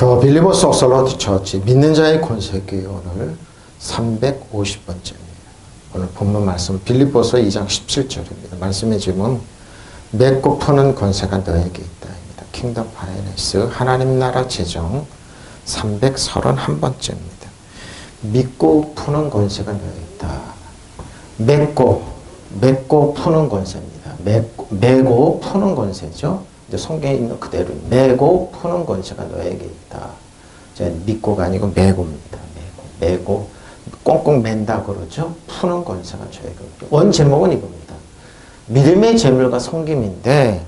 더 빌리버스 오솔로트 처치 믿는 자의 권세교회 오늘 350번째입니다. 오늘 본문 말씀 빌립보서 2장 17절입니다. 말씀의 제목은 맺고 푸는 권세가 너에게 있다입니다. 킹덤 파이낸스 하나님 나라 재정 331번째입니다. 믿고 푸는 권세가 너에게 있다. 맺고 푸는 권세입니다. 메고 푸는 권세죠. 이제 성경에 있는 그대로 메고 푸는 권세가 너에게 있다. 믿고가 아니고 메고입니다. 메고 꽁꽁 맨다 그러죠. 푸는 권세가 저에게 있다. 원 제목은 이겁니다. 믿음의 재물과 섬김인데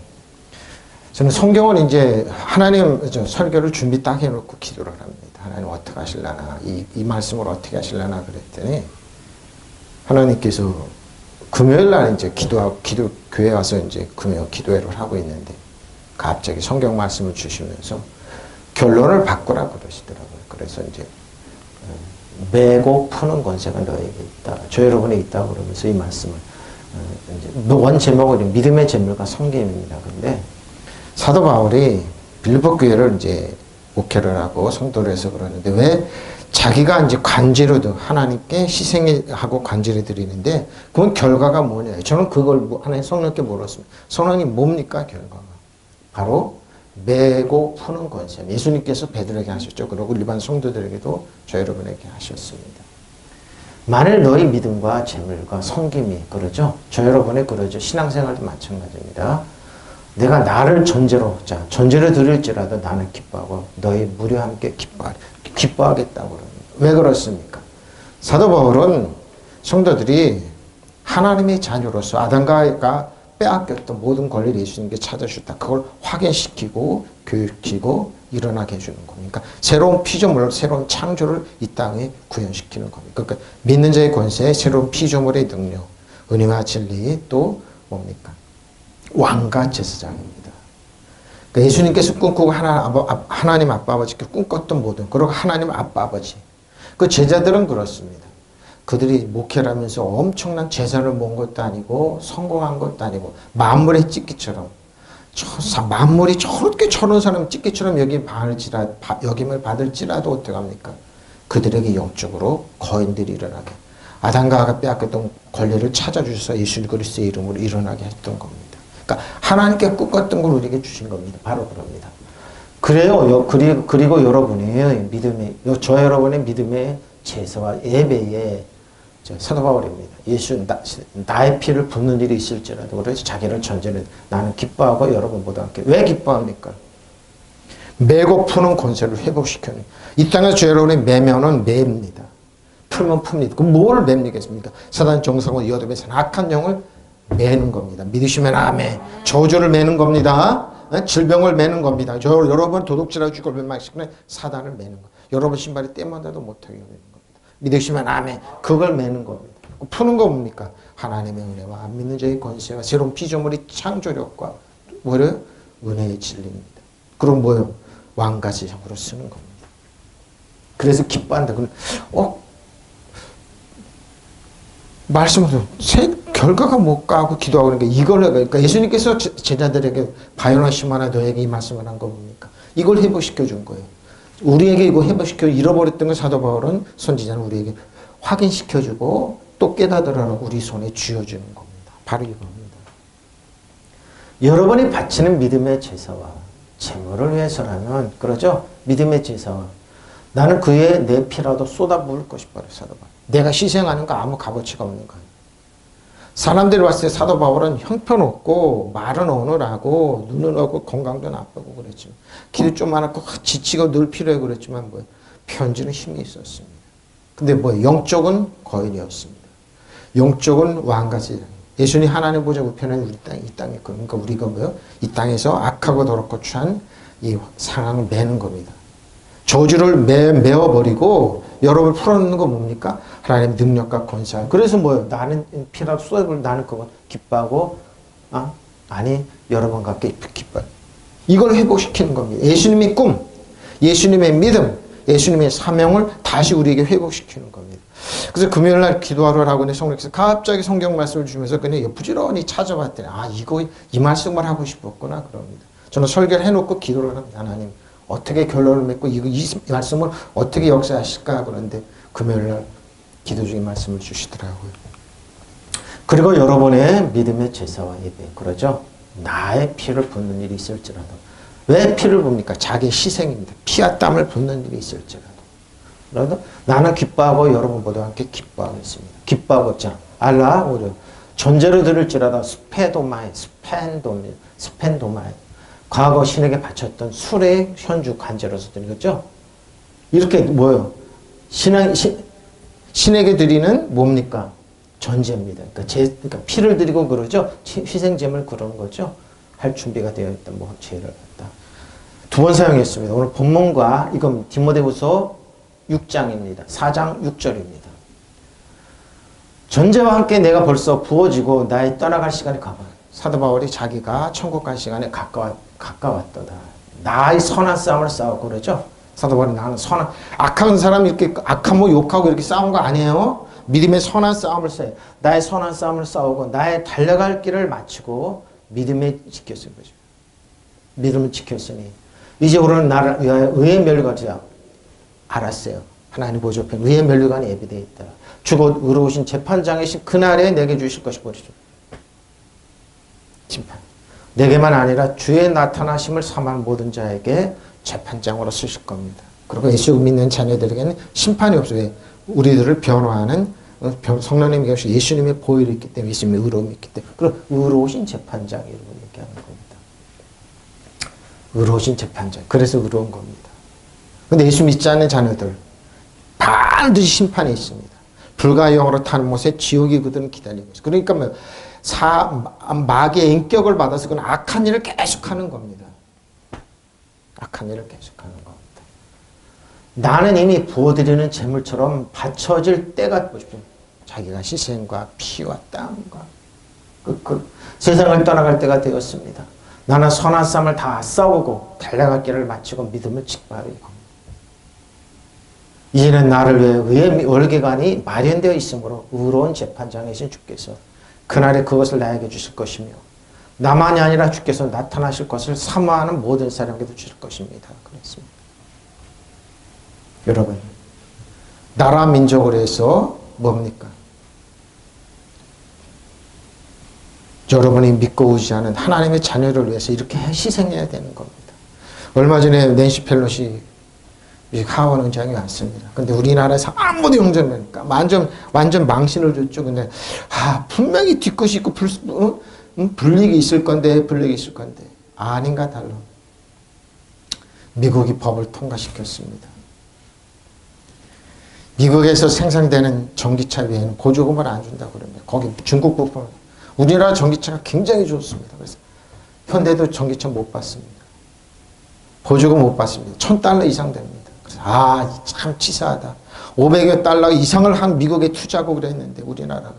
저는 성경은 이제 하나님 설교를 준비 딱 해놓고 기도를 합니다. 하나님 어떻게 하실라나 이 말씀을 어떻게 하실라나 그랬더니 하나님께서 금요일 날 이제 교회 와서 이제 금요 기도회를 하고 있는데 갑자기 성경 말씀을 주시면서 결론을 바꾸라 그러시더라고요. 그래서 이제 메고 푸는 권세가 너에게 있다. 저 여러분에 있다 그러면서 이 말씀을 이제 원 제목은 믿음의 재물과 섬김입니다. 근데 사도 바울이 빌립보 교회를 이제 목회를 하고 성도를 해서 그러는데 왜 자기가 이제 관제로도 하나님께 희생하고 관제를 드리는데 그건 결과가 뭐냐? 저는 그걸 하나님 성령께 물었습니다. 성령님 뭡니까 결과가? 바로 메고 푸는 권세. 예수님께서 베드로에게 하셨죠. 그리고 일반 성도들에게도 저 여러분에게 하셨습니다. 만일 너희 믿음과 재물과 섬김이 그러죠. 저 여러분의 그러죠. 신앙생활도 마찬가지입니다. 내가 나를 전제로 드릴지라도 나는 기뻐하고 너희 무리와 함께 기뻐하겠다고 그럽니다. 왜 그렇습니까? 사도 바울은 성도들이 하나님의 자녀로서 아담과 빼앗겼던 모든 권리를 예수님께 찾아주셨다. 그걸 확인시키고 교육시키고 일어나게 해주는 겁니다. 새로운 피조물, 새로운 창조를 이 땅에 구현시키는 겁니다. 그러니까 믿는 자의 권세에 새로운 피조물의 능력, 은혜와 진리 또 뭡니까? 왕과 제사장입니다. 그러니까 예수님께서 꿈꾸고 하나님 아빠 아버지께 꿈꿨던 모든 그리고 하나님 아빠 아버지 그 제자들은 그렇습니다. 그들이 목회를 하면서 엄청난 재산을 모은 것도 아니고 성공한 것도 아니고 만물의 찢기처럼 만물이 저렇게 저런 사람 찢기처럼 여김을 받을지라도 어떡합니까? 그들에게 영적으로 거인들이 일어나게 아담과 하와가 빼앗겼던 권리를 찾아주셔서 예수 그리스도의 이름으로 일어나게 했던 겁니다. 그러니까 하나님께 꿈꿨던 걸 우리에게 주신 겁니다. 바로 그럽니다. 그래요. 그리고 여러분의 믿음의 제사와 예배에 사도 바울입니다. 예수 나의 피를 붓는 일이 있을지라도 그래서 자기를 전제로 나는 기뻐하고 여러분보다 함께 왜 기뻐합니까? 메고 푸는 권세를 회복시켜는 이 땅에서 저 여러분의 매면은 맵니다. 풀면 풉니다. 그럼 뭘 맵니겠습니까? 사단 정상을 이어두면서 악한 영을 매는 겁니다. 믿으시면 아멘. 저주를 매는 겁니다. 질병을 매는 겁니다. 여러분 도둑질하고 죽을 멸망시키는 사단을 매는 겁니다. 여러분 신발이 때만다도 못하게 매는 겁니다. 믿으시면 아멘. 그걸 매는 겁니다. 푸는 거 뭡니까? 하나님의 은혜와 안 믿는 자의 권세와 새로운 피조물의 창조력과 뭐래요? 은혜의 진리입니다. 그럼 뭐예요? 왕가지적으로 쓰는 겁니다. 그래서 기뻐한다. 말씀으로 결과가 뭘까 하고 기도하고 그러니까 그러니까 예수님께서 제자들에게 바요나 시모나 너에게 이 말씀을 한 거 뭡니까? 이걸 회복시켜 준 거예요. 우리에게 이거 회복시켜 잃어버렸던 걸 사도 바울은 선지자는 우리에게 확인시켜주고 또 깨닫으라고 우리 손에 쥐어주는 겁니다. 바로 이겁니다. 여러분이 바치는 믿음의 제사와 재물을 위해서라면 그러죠? 믿음의 제사와 나는 그에 내 피라도 쏟아부을 것이다. 사도 바울. 내가 희생하는 거 아무 값어치가 없는 거예요. 사람들이 봤을 때 사도 바울은 형편없고 말은 어눌하고 눈은 없고 건강도 나쁘고 그랬지만 기도 좀 많았고 지치고 늘 필요해 그랬지만 편지는 힘이 있었습니다. 근데 영적은 거인이었습니다. 영적은 왕가지. 예수님 하나님 보좌 우편은 이 땅에 그러니까 우리가 이 땅에서 악하고 더럽고 취한 이 상황을 매는 겁니다. 저주를 메워버리고 여러분을 풀어놓는 건 뭡니까? 하나님의 능력과 권세. 그래서 나는 피라도 쏟아부을 나는 그건 기뻐하고 아니 여러분과 함께 기뻐해. 이걸 회복시키는 겁니다. 예수님의 꿈, 예수님의 믿음, 예수님의 사명을 다시 우리에게 회복시키는 겁니다. 그래서 금요일날 기도하러 하고 있는데 성령께서 갑자기 성경 말씀을 주면서 그냥 부지런히 찾아봤더니 이 말씀을 하고 싶었구나 그럽니다. 저는 설교를 해놓고 기도를 합니다. 하나님 어떻게 결론을 맺고 이 말씀을 어떻게 역사하실까 그런데 금요일날 기도 중에 말씀을 주시더라고요. 그리고 여러분의 믿음의 제사와 예배 그러죠. 나의 피를 붓는 일이 있을지라도 왜 피를 붓습니까? 자기의 희생입니다. 피와 땀을 붓는 일이 있을지라도 그래도 나는 기뻐하고 여러분보다 함께 기뻐하겠습니다. 기뻐하고 있잖아. 알라 오죠. 전제로 들을지라도 스펜도마이 과거 신에게 바쳤던 술의 현주 관제로서 드리겠죠. 이렇게 뭐예요? 신에게 드리는 뭡니까? 전제입니다. 그러니까 피를 드리고 그러죠. 희생제물 그런 거죠. 할 준비가 되어 있던 뭐 죄를 갖다. 두 번 사용했습니다. 오늘 본문과 이건 디모데후서 6장입니다. 4장 6절입니다. 전제와 함께 내가 벌써 부어지고 나의 떠나갈 시간이 가봐. 사도 바울이 자기가 천국 갈 시간에 가까웠도다. 나의 선한 싸움을 싸우고 그러죠. 사도 바울이 나는 악한 사람 이렇게 악한 뭐 욕하고 이렇게 싸운 거 아니에요. 믿음의 선한 싸움을 싸요. 나의 선한 싸움을 싸우고 나의 달려갈 길을 마치고 믿음에 지켰을 거죠. 믿음을 지켰으니 이제 우리는 나를 위하여 의의 면류관이라 알았어요. 하나님 보좌편 의의 면류관이 예비되어 있다. 주곧 의로우신 재판장이신 그날에 내게 주실 것이 뭐죠? 심판. 내게만 아니라 주의 나타나심을 삼한 모든 자에게 재판장으로 쓰실 겁니다. 그리고 예수 믿는 자녀들에게는 심판이 없어요. 우리들을 변호하는 성령님이 계시고 예수님의 보혈이 있기 때문에 예수님의 의로움이 있기 때문에 그런 의로우신 재판장이라고 얘기하는 겁니다. 의로우신 재판장. 그래서 의로운 겁니다. 그런데 예수 믿지 않는 자녀들 반드시 심판이 있습니다. 불가의 영으로 타는 못에 지옥이 그들은 기다리고 있어요. 그러니까 뭐 마귀의 인격을 받아서 그는 악한 일을 계속하는 겁니다. 악한 일을 계속하는 겁니다. 나는 이미 부어드리는 제물처럼 바쳐질 때가 보십시오. 자기가 희생과 피와 땀과 세상을 떠나갈 때가 되었습니다. 나는 선한 싸움을 다 싸우고 달려갈 길을 마치고 믿음을 직발하고 이제는 나를 위해 의의 월계관이 마련되어 있으므로 의로운 재판장이신 주께서 그날에 그것을 나에게 주실 것이며 나만이 아니라 주께서 나타나실 것을 사모하는 모든 사람에게도 주실 것입니다. 그랬습니다. 여러분, 나라 민족을 위해서 뭡니까? 여러분이 믿고 의지하는 하나님의 자녀를 위해서 이렇게 희생해야 되는 겁니다. 얼마 전에 낸시 펠로시 하원 의장이 왔습니다. 근데 우리나라에서 아무도 용전을 하니까 완전 망신을 줬죠. 근데 분명히 뒤끝이 있고 불이익이 있을 건데 아닌가 달라. 미국이 법을 통과시켰습니다. 미국에서 생산되는 전기차 외에는 보조금을 안 준다고 그럽니다. 거기 중국 부품. 우리나라 전기차가 굉장히 좋습니다. 그래서 현대도 전기차 못 받습니다. 보조금 못 받습니다. $1,000 이상 됩니다. 그래서 참 치사하다. 500여 달러 이상을 한 미국에 투자하고 그랬는데 우리나라가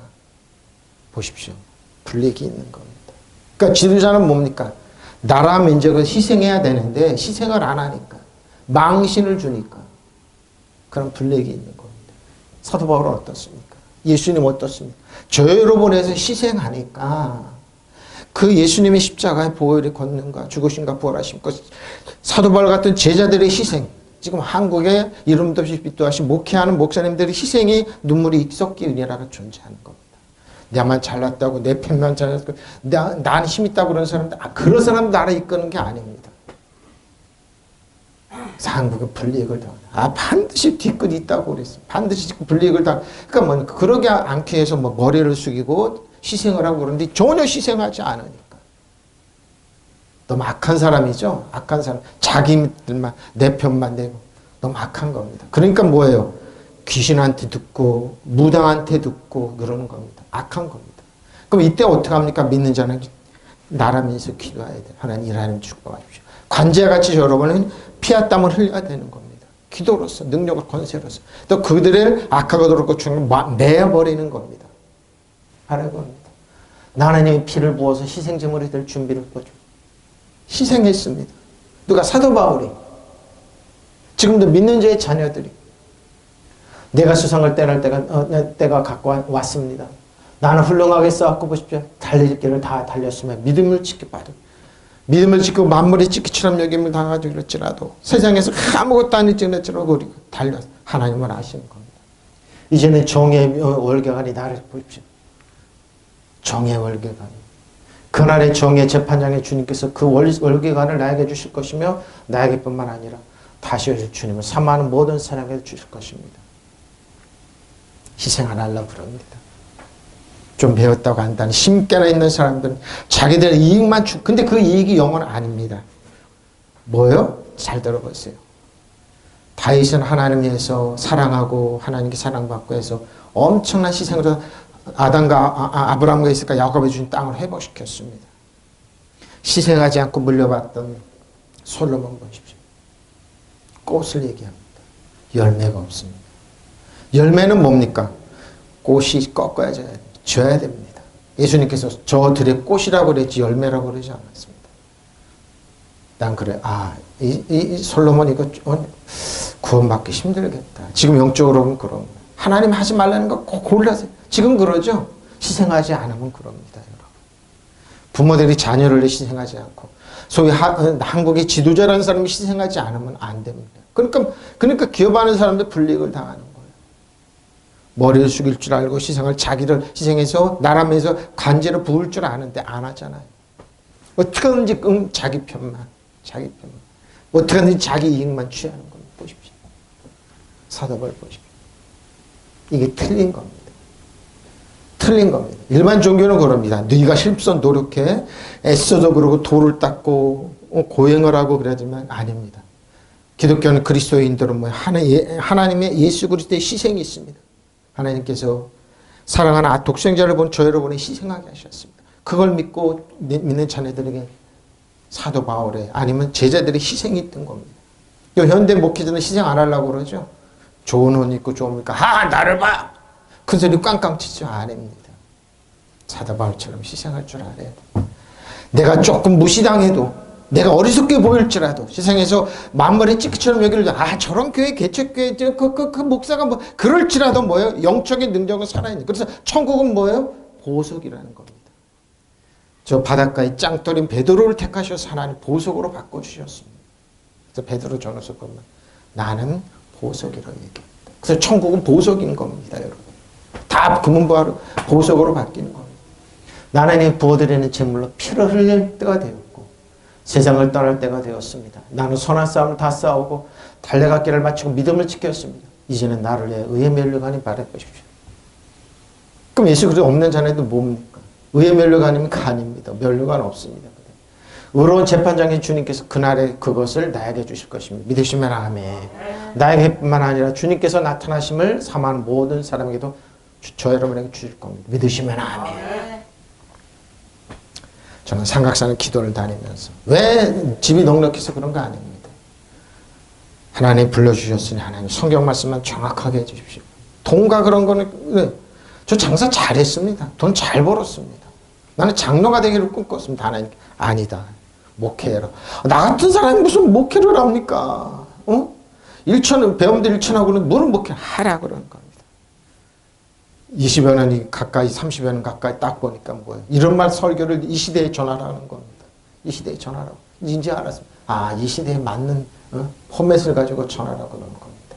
보십시오. 불이익이 있는 겁니다. 그러니까 지도자는 뭡니까? 나라 민족을 희생해야 되는데 희생을 안 하니까 망신을 주니까 그런 불이익이 있는 겁니다. 사도 바울은 어떻습니까? 예수님 어떻습니까? 저 여러분을 위해서 희생하니까 그 예수님의 십자가의 보혈의 권능과 죽으심과 부활하심 것 사도 바울 같은 제자들의 희생 지금 한국에 이름도 없이 빛도하신 목회하는 목사님들의 희생이 눈물이 섞인 우리나라가 존재하는 겁니다. 나만 잘났다고 내 편만 잘났고 난 힘있다고 그런 사람들 그런 사람 나라 이끄는 게 아닙니다. 한국은 불이익을 당한다. 반드시 뒤끝이 있다고 그랬어요. 반드시 불이익을 당한다. 그러니까 뭐 그러지 않기 위해서 뭐 머리를 숙이고 희생을 하고 그러는데 전혀 희생하지 않으니까. 너무 악한 사람이죠. 악한 사람. 자기들만 내 편만 내고 너무 악한 겁니다. 그러니까 뭐예요? 귀신한테 듣고 무당한테 듣고 그러는 겁니다. 악한 겁니다. 그럼 이때 어떻게 합니까? 믿는 자는 나라면서 기도해야 돼요. 하나님 축복하십시오. 관제같이 여러분은 피와 땀을 흘려야 되는 겁니다. 기도로서 능력을 권세로서 또 그들의 악하고 더럽고 중을 내어버리는 겁니다. 하는 겁니다. 나는 이 피를 부어서 희생제물이 될 준비를 보죠. 희생했습니다. 누가? 사도 바울이. 지금도 믿는 자의 자녀들이 내가 수상을 떠날 때가 갖고 왔습니다. 나는 훌륭하게 싸웠고 보십시오. 달릴 길을 다 달렸으면 믿음을 지켜봐도 믿음을 지키고 만물의 찢기처럼 여김을 당하지 그랬지라도 세상에서 아무것도 아니지 그랬지라도 우리가 달려서 하나님을 아시는 겁니다. 이제는 정의 월계관이 나를 보십시오. 정의 월계관. 그날의 정의 재판장의 주님께서 그 월계관을 나에게 주실 것이며 나에게뿐만 아니라 다시 오실 주님을 사모하는 모든 사람에게 주실 것입니다. 희생 안 하려고 그럽니다. 좀 배웠다고 한다는 심깨나 있는 사람들은 자기들 이익만 근데 그 이익이 영원은 아닙니다. 뭐요? 잘 들어보세요. 다윗은 하나님 위해서 사랑하고 하나님께 사랑받고 해서 엄청난 희생으로 아담과 아브라함과 있을까 야곱에 주신 땅을 회복시켰습니다. 희생하지 않고 물려받던 솔로몬 보십시오. 꽃을 얘기합니다. 열매가 없습니다. 열매는 뭡니까? 꽃이 꺾어야 져야 됩니다. 예수님께서 저들의 꽃이라고 그랬지 열매라고 그러지 않았습니다. 난 그래. 이 솔로몬 이거 구원받기 힘들겠다. 지금 영적으로 보면 그런 거예요. 하나님 하지 말라는 거 꼭 골라서 지금 그러죠. 희생하지 않으면 그럽니다. 여러분. 부모들이 자녀를 희생하지 않고 소위 한국의 지도자라는 사람이 희생하지 않으면 안 됩니다. 그러니까 기업하는 사람들 불이익을 당하는 거예요. 머리를 숙일 줄 알고 희생을 자기를 희생해서 나라면서 간제로 부을 줄 아는데 안 하잖아요. 어떻게든지 자기 편만. 어떻게든지 자기 이익만 취하는 겁니다. 보십시오. 사도벌 보십시오. 이게 틀린 겁니다. 일반 종교는 그럽니다. 네가 힘써 노력해 애써도 그러고 돌을 닦고 고행을 하고 그러지만 아닙니다. 기독교는 그리스도인들은 뭐예요? 하나님의 예수 그리스도의 희생이 있습니다. 하나님께서 사랑하는 독생자를 본 저 여러분을 희생하게 하셨습니다. 그걸 믿고 믿는 자녀들에게 사도 바울의 아니면 제자들의 희생이 있던 겁니다. 현대 목회자는 희생 안 하려고 그러죠. 좋은 옷 입고 좋으니까 나를 봐! 큰 소리 꽝꽝 치죠. 아닙니다. 사도 바울처럼 희생할 줄 알아야 돼. 내가 조금 무시당해도 내가 어리석게 보일지라도 세상에서 만물의 찌꺼처럼 여기를 저런 교회 개척교회 그 목사가 뭐 그럴지라도 뭐예요? 영적인 능력은 살아있는. 그래서 천국은 뭐예요? 보석이라는 겁니다. 저 바닷가에 짱돌인 베드로를 택하셔서 하나님 보석으로 바꿔주셨습니다. 그래서 베드로 전후서 보면 나는 보석이라고 얘기합니다. 그래서 천국은 보석인 겁니다. 여러분. 다 금은보화로 보석으로 바뀌는 겁니다. 나는 부어드리는 제물로 피를 흘릴 때가 되었고 세상을 떠날 때가 되었습니다. 나는 선한 싸움을 다 싸우고 달려갔기를 마치고 믿음을 지켰습니다. 이제는 나를 위해 의의 면류관이 바라보십시오. 그럼 예수 그리스도 없는 자네도 뭡니까? 의의 면류관입니까? 아닙니다. 면류관 없습니다. 의로운 재판장인 주님께서 그날에 그것을 나에게 주실 것입니다. 믿으시면 아멘. 나에게뿐만 아니라 주님께서 나타나심을 사모하는 모든 사람에게도 저 여러분에게 주실 겁니다. 믿으시면 아멘. 저는 삼각산을 기도를 다니면서 왜 집이 넉넉해서 그런 거 아닙니다. 하나님 불러주셨으니 하나님 성경 말씀만 정확하게 해주십시오. 돈과 그런 거는 저 장사 잘했습니다. 돈 잘 벌었습니다. 나는 장로가 되기를 꿈꿨습니다. 하나님 아니다. 목회해라. 나 같은 사람이 무슨 목회를 합니까? 배움들 1천하고는 무슨 목회를 하라 그러는 겁니다. 20여 년이 가까이 30여 년 가까이 딱 보니까 뭐예요? 이런 말 설교를 이 시대에 전하라는 겁니다. 이 시대에 전하라고. 이제 알았습니다. 이 시대에 맞는 포맷을 가지고 전하라고 그러는 겁니다.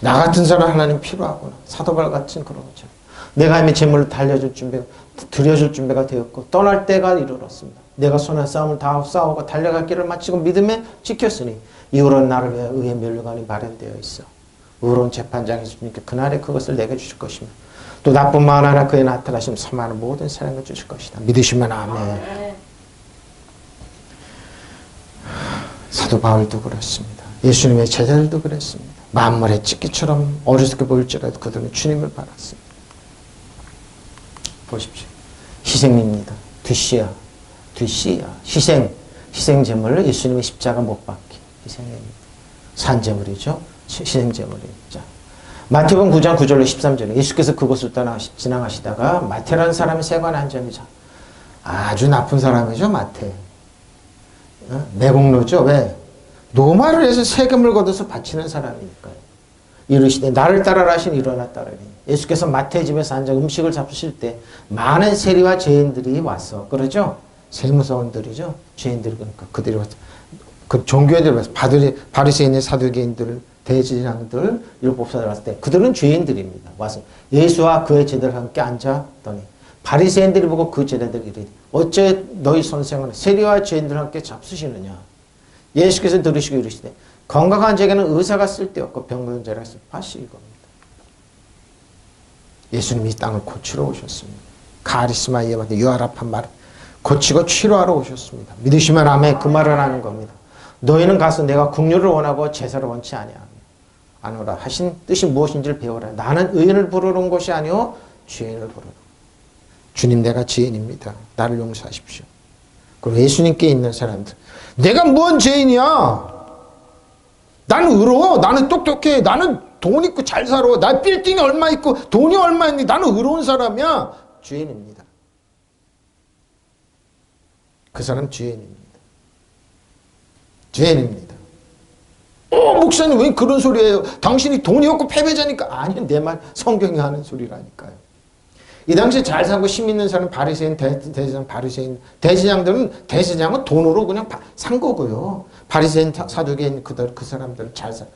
나 같은 사람 하나님 필요하구나. 사도발 같은 그런 거죠. 내가 이미 재물을 드려줄 준비가 되었고 떠날 때가 이르렀습니다. 내가 선한 싸움을 다 싸우고 달려갈 길을 마치고 믿음에 지켰으니 이후로는 나를 위해 의의 면류관이 마련되어 있어. 의로운 재판장이 주님께 그날에 그것을 내게 주실 것이며 또 나쁜 마음 하나 그의 나타나심 사모하는 모든 사랑을 주실 것이다. 믿으시면 아멘. 사도 바울도 그렇습니다. 예수님의 제자들도 그랬습니다. 만물의 찢기처럼 어리석게 보일지라도 그들은 주님을 바랐습니다. 보십시오. 희생입니다. 뒷시야. 희생 제물을 예수님의 십자가 못 박기. 희생입니다. 산제물이죠. 희생제물이죠. 마태복음 9장 9절로 13절에 예수께서 그곳을 떠나 지나가시다가 마태라는 사람이 세관 안전이죠. 아주 나쁜 사람이죠. 마태. 매국노죠. 왜? 노마를 해서 세금을 걷어서 바치는 사람이니까요. 이르시되 나를 따르라 하시니 일어나 따르니. 예수께서 마태의 집에서 앉아 음식을 잡수실 때 많은 세리와 죄인들이 와서 그러죠. 세무서원들이죠. 죄인들 그러니까 그들이 와서 그 종교인들 와서 바리새인의 사두개인들 대제사장들 율법사들 왔을 때 그들은 죄인들입니다. 와서 예수와 그의 제자들 함께 앉았더니 바리새인들이 보고 그 제자들이 이르되 어째 너희 선생은 세리와 죄인들과 함께 잡수시느냐. 예수께서 들으시고 이르시되 건강한 자에게는 의사가 쓸데없고 병든 자에게는 쓸맛이 이겁니다. 예수님이 이 땅을 고치러 오셨습니다. 카리스마 예언의 유아랍한 말을 고치고 치료하러 오셨습니다. 믿으시면 아멘. 그 말을 하는 겁니다. 너희는 가서 내가 긍휼을 원하고 제사를 원치 아니하노라 하신 뜻이 무엇인지를 배우라. 나는 의인을 부르는 것이 아니오 죄인을 부르는. 주님 내가 죄인입니다. 나를 용서하십시오. 그리고 예수님께 있는 사람들 내가 뭔 죄인이야. 나는 의로워. 나는 똑똑해. 나는 돈 있고 잘 살아. 나 빌딩이 얼마 있고 돈이 얼마 있니. 나는 의로운 사람이야. 죄인입니다. 그 사람 죄인입니다. 죄인입니다. 목사님 왜 그런 소리예요? 당신이 돈이 없고 패배자니까. 아니 내 말 성경이 하는 소리라니까요. 이 당시에 잘 살고 힘 있는 사람 바리새인 대제사장 바리새인 대제사장은 돈으로 그냥 산 거고요. 바리새인 사두개인 그 사람들은 잘 살.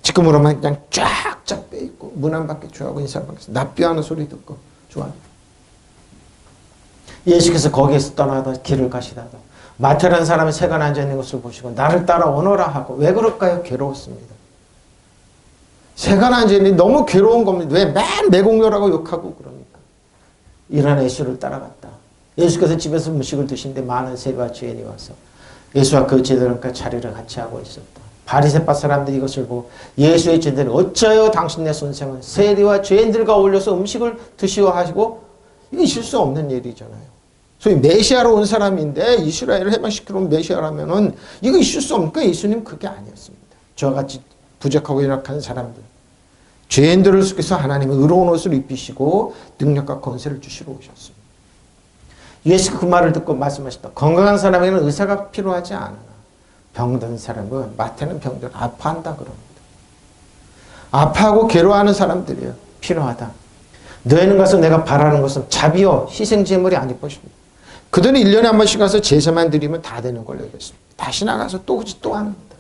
지금으로만 그냥 쫙쫙 빼있고 문 안 밖에 좋아하고 인사 밖에서 납비하는 소리 듣고 좋아요. 예수께서 거기에서 떠나다 길을 가시다가 마태라는 사람이 세간 앉아있는 것을 보시고 나를 따라 오너라 하고. 왜 그럴까요? 괴로웠습니다. 세간 앉아있는 너무 괴로운 겁니다. 왜 맨 매공료라고 욕하고 그럽니까? 이런 예수를 따라갔다. 예수께서 집에서 음식을 드시는데 많은 세리와 죄인이 와서 예수와 그 제자들과 자리를 같이 하고 있었다. 바리새파 사람들이 이것을 보고 예수의 제자들이 어찌하여 당신네 선생은 세리와 죄인들과 어울려서 음식을 드시오 하시고. 이게 있을 수 없는 일이잖아요. 소위 메시아로 온 사람인데 이스라엘을 해방시키러 온 메시아라면은 이거 있을 수 없으니까 예수님 그게 아니었습니다. 저와 같이 부족하고 연약한 사람들, 죄인들을 속에서 하나님은 의로운 옷을 입히시고 능력과 권세를 주시러 오셨습니다. 예수가 그 말을 듣고 말씀하셨다. 건강한 사람에게는 의사가 필요하지 않으나 병든 사람은 마태는 병든 아파한다 그럽니다. 아파하고 괴로워하는 사람들이에요. 필요하다. 너희는 가서 내가 바라는 것은 자비요 희생제물이 아닐 것입니다. 그들은 1년에 한 번씩 가서 제사만 드리면 다 되는 걸로 여겼습니다. 다시 나가서 또 합니다.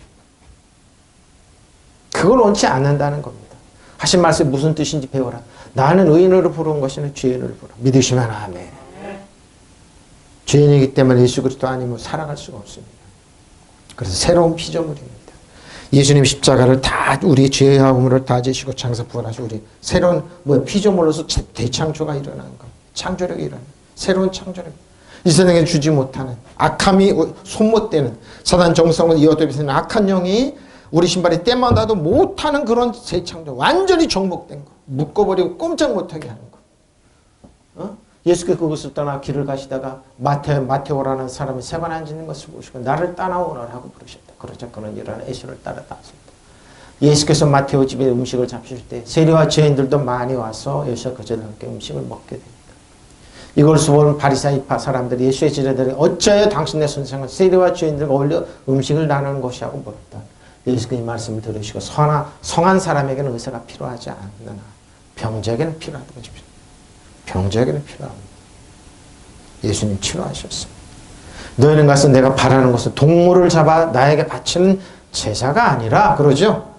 그걸 원치 않는다는 겁니다. 하신 말씀이 무슨 뜻인지 배워라. 나는 의인으로 부르는 것이 아니라 죄인으로 부르라. 믿으시면 아멘. 죄인이기 때문에 예수 그리스도 아니면 살아갈 수가 없습니다. 그래서 새로운 피조물입니다. 예수님 십자가를 다 우리의 죄하음을 다 지시고 장사 부활하시고 우리 새로운 피조물로서 대창조가 일어나는 겁니다. 창조력이 일어나는 새로운 창조력. 이 세상에 주지 못하는 악함이 손못대는 사단 정성을 이어도비는 악한 영이 우리 신발에 때만 닿아도 못하는 그런 새 창조. 완전히 정복된 거. 묶어버리고 꼼짝 못하게 하는 거. 예수께서 그것을 떠나 길을 가시다가 마테오라는 사람이 세관 앉는 것을 보시고 나를 따라오너라 하고 부르셨다. 그러자 그는 일어나 예수를 따라다녔습니다. 예수께서 마테오 집에 음식을 잡수실 때 세리와 죄인들도 많이 와서 예수와 그 제자들과 함께 음식을 먹게 됩니다. 이걸 보는 바리새파 사람들이 예수의 제자들이 어찌하여 당신네 선생은 세리와 죄인들과 어울려 음식을 나누는 것이 하고 물었다. 예수께서 이 말씀을 들으시고 성한 사람에게는 의사가 필요하지 않느나 병자에게는 필요하다고 하십시오. 병자에게는 필요합니다. 예수님 치료하셨습니다. 너희는 가서 내가 바라는 것은 동물을 잡아 나에게 바치는 제사가 아니라 그러죠.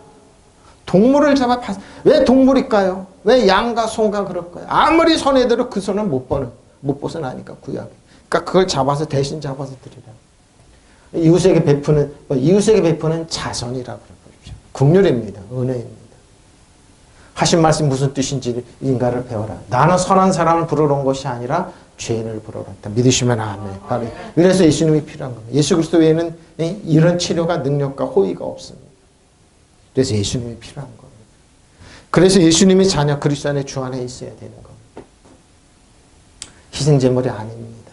동물을 잡아 왜 동물일까요? 왜 양과 소가 그럴까요? 아무리 손해들어 그 손은 못 벗어나니까 구약에. 그러니까 그걸 잡아서 대신 잡아서 드리라. 이웃에게 베푸는 자선이라고 그러죠. 긍휼입니다. 은혜입니다. 하신 말씀 무슨 뜻인지 인가를 배워라. 나는 선한 사람을 부르러 온 것이 아니라 죄인을 부르러 왔다. 믿으시면 아멘. 그래서 예수님이 필요한 겁니다. 예수 그리스도 외에는 이런 치료가 능력과 호의가 없습니다. 그래서 예수님이 필요한 겁니다. 그래서 예수님이 자녀 그리스도 안에 주 안에 있어야 되는 겁니다. 희생제물이 아닙니다.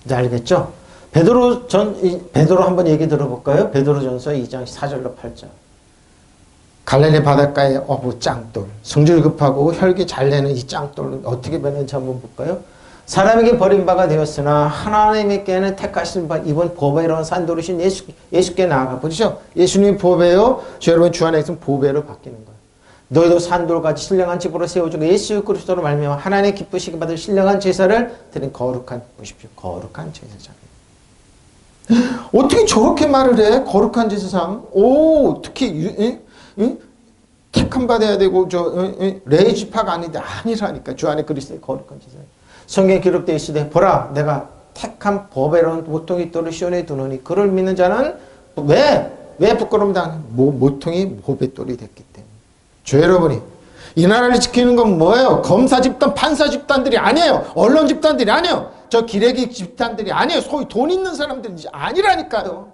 이제 알겠죠? 베드로 한번 얘기 들어볼까요? 베드로전서 2장 4절로 8절. 갈릴리 바닷가의 어부 짱돌, 성질 급하고 혈기 잘 내는 이 짱돌은 어떻게 변했는지 한번 볼까요? 사람에게 버림바가 되었으나 하나님께는 택하신 바 이번 보배로운 산도르신 예수께 나아가 보시죠. 예수님이 보배요, 여러분 주 안에 있으면 보배로 바뀌는 거예요. 너희도 산돌같이 신령한 집으로 세워주고 예수 그리스도로 말미암아 하나님의 기쁘시게 받을 신령한 제사를 드린 거룩한, 보십시오. 거룩한 제사장입니다. 어떻게 저렇게 말을 해? 거룩한 제사장. 오, 특히 택함 받아야 되고 레이지파가 아닌데 아니라니까. 주 안에 그리스도의 거룩한 제사장. 성경에 기록되어 있으되 보라 내가 택한 보배로운 모퉁이 돌을 시온에 두노니 그를 믿는 자는 왜 부끄러움이 당하냐? 모퉁이 보배돌이 됐기 때문에. 저 여러분이 이 나라를 지키는 건 뭐예요? 검사 집단, 판사 집단들이 아니에요. 언론 집단들이 아니에요. 저 기레기 집단들이 아니에요. 소위 돈 있는 사람들이 아니라니까요.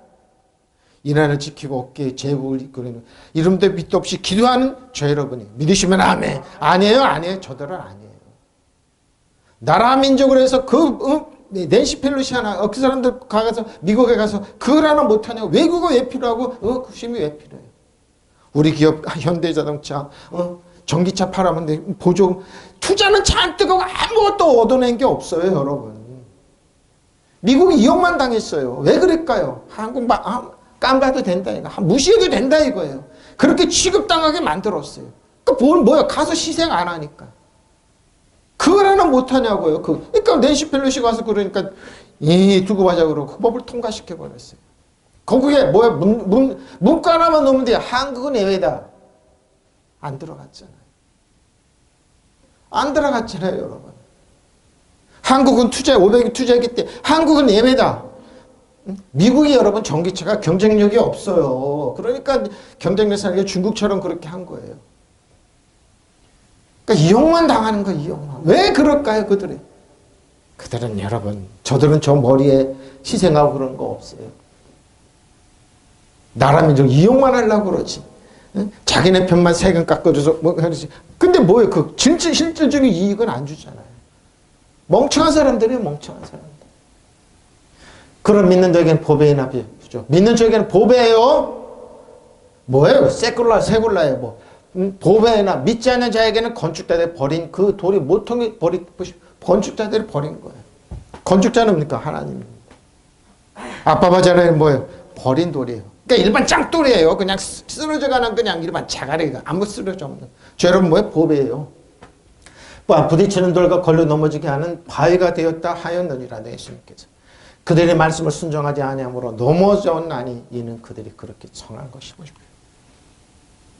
이 나라를 지키고 어깨에 제국을 이끌는 이름도 빛도 없이 기도하는 저 여러분이 믿으시면 아멘. 아니에요. 저들은 아니에요. 나라 민족으로 해서 낸시 펠로시아나 그 사람들 가서 미국에 가서 그걸 하나 못하냐고. 외국어 왜 필요하고 그 힘이 왜 필요해요. 우리 기업 현대자동차 전기차 팔아면 돼. 보조금 투자는 잔뜩 하고 아무것도 얻어낸 게 없어요. 여러분. 미국이 이용만 당했어요. 왜 그럴까요? 한국 깜가도 된다 이거. 무시해도 된다 이거예요. 그렇게 취급당하게 만들었어요. 뭐야 가서 희생 안 하니까. 그걸 하나 못하냐고요. 그러니까 낸시 펠로시 가서 그러니까 두고 가자 그러고 헌법을 통과시켜버렸어요. 거기에 뭐야 문과 하나만 넣으면 돼요. 한국은 예외다. 안 들어갔잖아요. 여러분. 한국은 500억 투자했기 때문에 한국은 예외다. 미국이 여러분 전기차가 경쟁력이 없어요. 그러니까 경쟁력 살기 중국처럼 그렇게 한 거예요. 그러니까 이용만 당하는 거예요. 이용만. 왜 그럴까요? 그들은 여러분 저들은 저 머리에 희생하고 그런 거 없어요. 나라 민족 이용만 하려고 그러지. 자기네 편만 세금 깎아줘서 그러지. 근데 뭐예요? 실질적인 이익은 안 주잖아요. 멍청한 사람들이에요. 멍청한 사람들. 그럼 믿는 자에게는 보배이나 비죠. 믿는 자에게는 보배예요. 뭐예요? 세굴라예요. 보배나 믿지 않는 자에게는 건축자들이 버린 그 돌이 모퉁이 건축자들이 버린 거예요. 건축자는 뭡니까? 하나님입니다. 아빠바자는 뭐예요? 버린 돌이에요. 그러니까 일반 짱돌이에요. 그냥 쓰러져가는 그냥 일반 자갈이가 아무 쓰러져 없는. 저 여러분 뭐예요? 보배예요. 부딪히는 돌과 걸려 넘어지게 하는 바위가 되었다 하였느니라 예수님께서. 그들의 말씀을 순종하지 아니함으로 넘어졌나니 이는 그들이 그렇게 청한 것이고.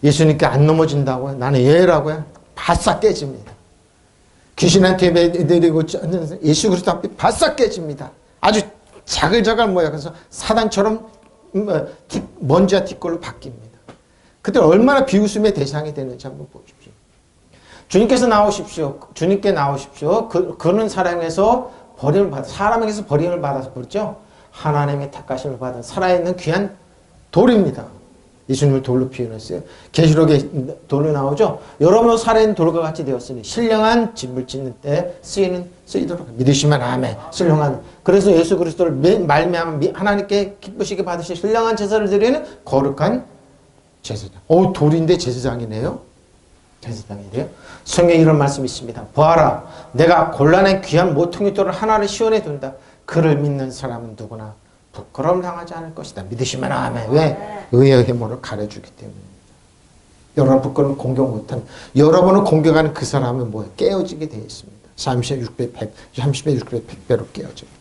예수님께 안 넘어진다고요? 나는 예라고요? 바싹 깨집니다. 귀신한테 내리고 예수 그리스도 앞에 바싹 깨집니다. 아주 자글자글 그래서 사단처럼 먼지와 티끌로 바뀝니다. 그때 얼마나 비웃음의 대상이 되는지 한번 보십시오. 주님께서 나오십시오. 주님께 나오십시오. 그는 사람에게서 버림을 받아서 그렇죠. 하나님의 택하심을 받은 살아있는 귀한 돌입니다. 예수님을 돌로 표현했어요. 계시록에 돌로 나오죠. 여러분은 살아있는 돌과 같이 되었으니 신령한 집을 짓는 때 쓰이도록 믿으시면 아멘. 신령한. 그래서 예수 그리스도를 말미암아 하나님께 기쁘시게 받으실 신령한 제사를 드리는 거룩한 제사장. 돌인데 제사장이네요. 제사장이래요. 성경에 이런 말씀이 있습니다. 보아라, 내가 곤란한 귀한 모퉁이 돌을 하나를 시온에 둔다. 그를 믿는 사람은 누구나 부끄러움 당하지 않을 것이다. 믿으시면 아멘. 왜? 의의 해모를 가려주기 때문입니다. 여러분 부끄러움 공격 못하면 여러분을 공격하는 그 사람은 뭐예요? 깨어지게 되어 있습니다. 30배, 100배로 깨어집니다.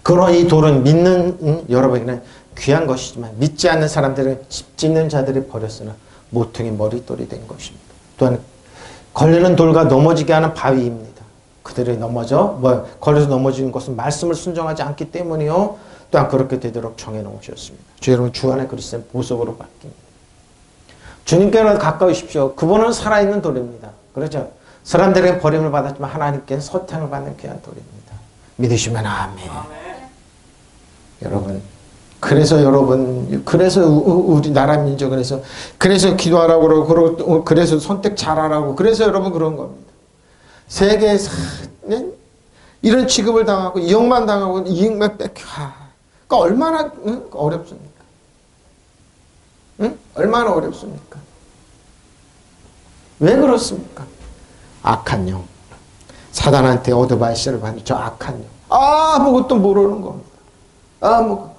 그러나 이 돌은 믿는 여러분에게는 귀한 것이지만 믿지 않는 사람들은 집 짓는 자들이 버렸으나 모퉁이 머릿돌이 된 것입니다. 또한 걸리는 돌과 넘어지게 하는 바위입니다. 그들이 걸려서 넘어지는 것은 말씀을 순종하지 않기 때문이요. 또한 그렇게 되도록 정해놓으셨습니다. 주 여러분 주 안에 그리스도는 보석으로 바뀝니다. 주님께는 가까우십시오. 그분은 살아있는 돌입니다. 그렇죠? 사람들에게 버림을 받았지만 하나님께는 소탕을 받는 귀한 돌입니다. 믿으시면 아멘. 여러분 그래서 우리 나라 민족은 그래서 기도하라고 그러고 그래서 선택 잘하라고 그래서 여러분 그런 겁니다. 세계에서 이런 취급을 당하고 이용만 당하고 이익만 그러니까 얼마나 어렵습니까? 얼마나 어렵습니까? 왜 그렇습니까? 악한 영, 사단한테 어드바이스를 받는 저 악한 영, 아무것도 모르는 겁니다. 아무것도.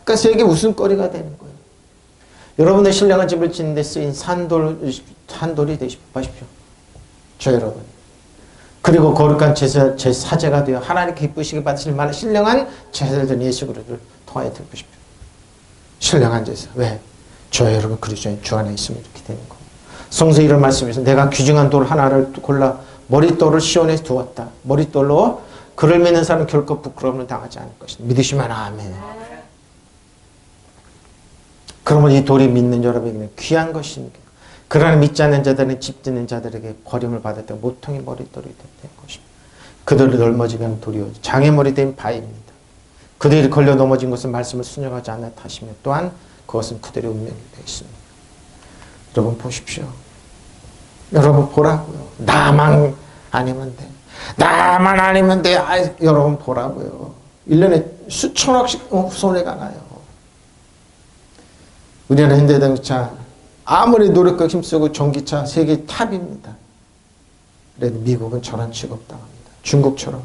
그러니까 세계 웃음거리가 되는 거예요. 여러분의 신령한 집을 짓는 데 쓰인 산돌이 되십시오. 저 여러분. 그리고 거룩한 제 사제가 되어 하나님께 기쁘시게 받으실 만한 신령한 제사를 드린 예수 그리스도를 통하여 드리고 싶어요. 신령한 제사. 왜? 저 여러분 그리스도인 주 안에 있으면 이렇게 되는 거예요. 성서 이런 말씀에서 내가 귀중한 돌 하나를 골라 머릿돌을 시온에 두었다. 머릿돌로 그를 믿는 사람은 결코 부끄러움을 당하지 않을 것이다. 믿으시면 아멘. 그러면 이 돌이 믿는 여러분에게는 귀한 것입니다. 그러나 믿지 않는 자들은 집 짓는 자들에게 버림을 받았다. 모퉁이 머릿돌이 된 것입니다. 그들을 넘어지게 하는 돌이요 장애물이 된 바위입니다. 그들이 걸려 넘어진 것은 말씀을 순종하지 않는 탓이며 또한 그것은 그들의 운명이 되어 있습니다. 여러분 보십시오. 여러분 보라고요. 나만 아니면 돼. 나만 아니면 돼. 여러분 보라고요. 1년에 수천억씩 손해가 나요. 우리나라 현대자동차 아무리 노력과 힘쓰고 전기차 세계 탑입니다. 그래도 미국은 저런 취급당합니다. 중국처럼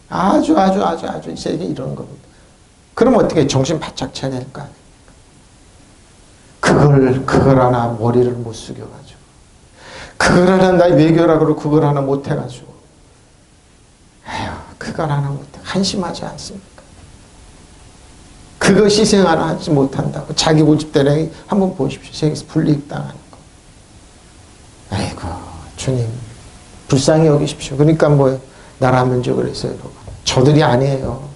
아주 세계 이런 겁니다. 그럼 어떻게 정신 바짝 차야 될 거 아니에요. 그걸 하나 머리를 못 숙여가지고 그걸 하나 나 외교라고 그걸 하나 못 해가지고 그걸 하나 못 해. 한심하지 않습니까? 그거 희생 하나 하지 못한다고 자기 고집대로 한번 보십시오. 세계에서 불이익당하는 거. 아이고 주님 불쌍히 여기십시오. 그러니까 뭐예요? 나라 민족을 해서 여러분 저들이 아니에요.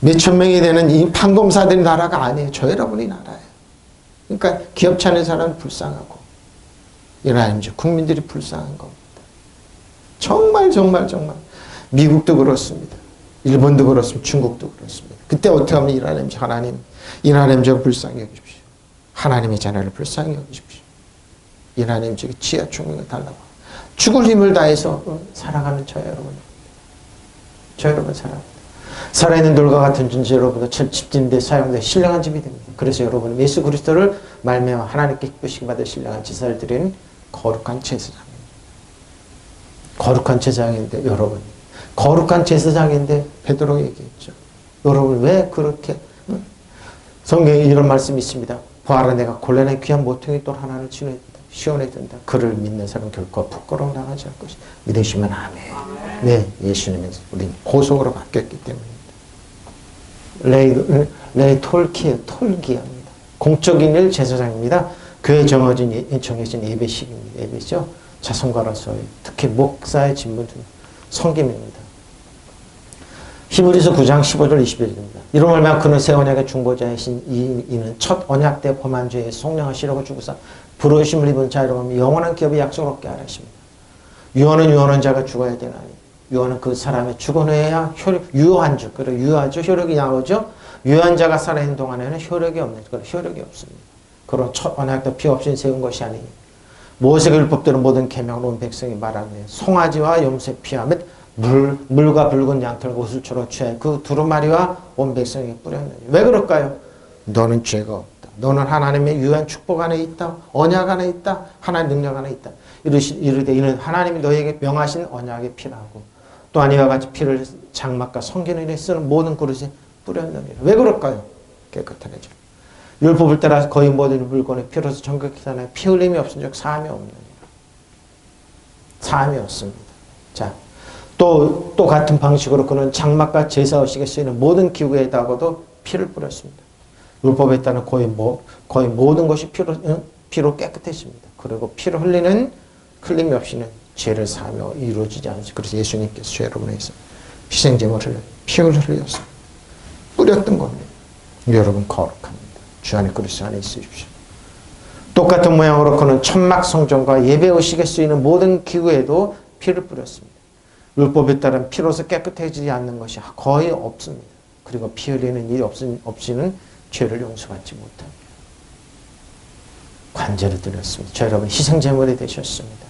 몇천 명이 되는 이 판검사들이 나라가 아니에요. 저 여러분이 나라예요. 그러니까 기업치 않은 사람은 불쌍하고 이런 국민들이 불쌍한 겁니다. 정말 미국도 그렇습니다. 일본도 그렇습니다. 중국도 그렇습니다. 그때 어떻게 하면 이 하나님 불쌍히 여기십시오. 하나님의 자녀를 불쌍히 여기십시오. 이 하나님 저기 지하 총명을 달라고 죽을 힘을 다해서 살아가는 저 여러분 살아갑니다. 살아있는 돌과 같은 존재 여러분도 집짓는데 사용돼 신령한 집이 됩니다. 그래서 여러분은 예수 그리스도를 말미암아 하나님께 기쁘시게 받을 신령한 제사를 드리는 거룩한 제사장입니다. 거룩한 제사장인데 여러분 거룩한 제사장인데 베드로가 얘기했죠. 여러분 왜 그렇게 성경에 이런 말씀이 있습니다. 보아라 내가 곤란한 귀한 모퉁이 돌 하나를 시온에 든다. 그를 믿는 사람은 결코 부끄러움 당하지 않을 것이다. 믿으시면 아멘. 네, 예수님은 우린 보석으로 바뀌었기 때문입니다. 레이 톨기아입니다. 공적인 일 제사장입니다. 교회 정해진 예배식입니다. 예배죠. 자선가로서 특히 목사의 직분은 섬김입니다. 히브리서 9장 15절 20절입니다. 이로 말미암아 그는 새 언약의 중보자이신 이는 첫 언약 때 범한 죄에 속량을 시려고 주고사 부르심을 입은 자로 하면 영원한 기업의 약속을 얻게 하시입니다. 유언은 유언한 자가 죽어야 되나니 유언은 그 사람의 죽은 후에야 유효한 주 그리고 유효하죠. 효력이 나오죠. 유효한 자가 살아있는 동안에는 효력이 없습니다. 그런 첫 언약도 피 없이 세운 것이 아니니 모세의 율법대로 모든 계명을 온 백성이 말하는 송아지와 염소의 피와 및 물과 붉은 양털과 옷을초로 취하여 그 두루마리와 온 백성에게 뿌렸느니 왜 그럴까요? 너는 죄가 없다. 너는 하나님의 유한 축복 안에 있다. 언약 안에 있다. 하나님의 능력 안에 있다. 이르되 이는 하나님이 너에게 명하신 언약의 피라고 또한 이와 같이 피를 장막과 성전에 쓰는 모든 그릇에 뿌렸느니라. 왜 그럴까요? 깨끗하게 좀. 율법을 따라 거의 모든 물건의 피로서 정결히 하나 피 흘림이 없은 적 사함이 없느니라. 사함이 없습니다. 자, 또 같은 방식으로 그는 장막과 제사의식에 쓰이는 모든 기구에다가도 피를 뿌렸습니다. 율법에 따른 거의 모든 것이 피로 깨끗해집니다. 그리고 피를 흘리는 흘림이 없이는 죄를 사하며 이루어지지 않습니다. 그래서 예수님께서 죄 여러분에게서 희생제물을 피를 흘렸습니다. 뿌렸던 겁니다. 여러분 거룩합니다. 주 안에 그리스도 안에 있으십시오. 똑같은 모양으로 그는 천막 성전과 예배의식에 쓰이는 모든 기구에도 피를 뿌렸습니다. 율법에 따른 피로서 깨끗해지지 않는 것이 거의 없습니다. 그리고 피 흘리는 일이 없이는 죄를 용서받지 못합니다. 관제를 드렸습니다. 저 여러분 희생제물이 되셨습니다.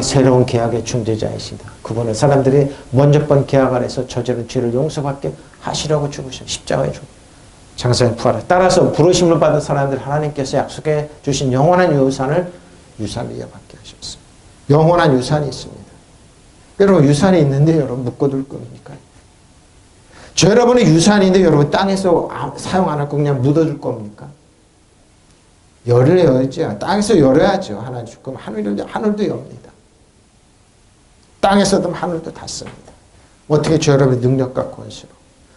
새로운 계약의 중재자이시다. 그분은 사람들이 먼저 번 계약 안에서 저지른 죄를 용서받게 하시려고 죽으셔. 십자가에 죽어. 장사의 부활을 따라서 부르심을 받은 사람들 하나님께서 약속해 주신 영원한 유산을 이어받게 하셨습니다. 영원한 유산이 있습니다. 여러분 유산이 있는데 여러분 묶어둘 겁니까? 저 여러분의 유산인데 여러분 땅에서 사용 안 하고 그냥 묻어줄 겁니까? 열어야죠. 땅에서 열어야죠. 하나님 그럼 하늘도 엽니다. 땅에서도 하늘도 닿습니다. 어떻게 저 여러분의 능력과 권세로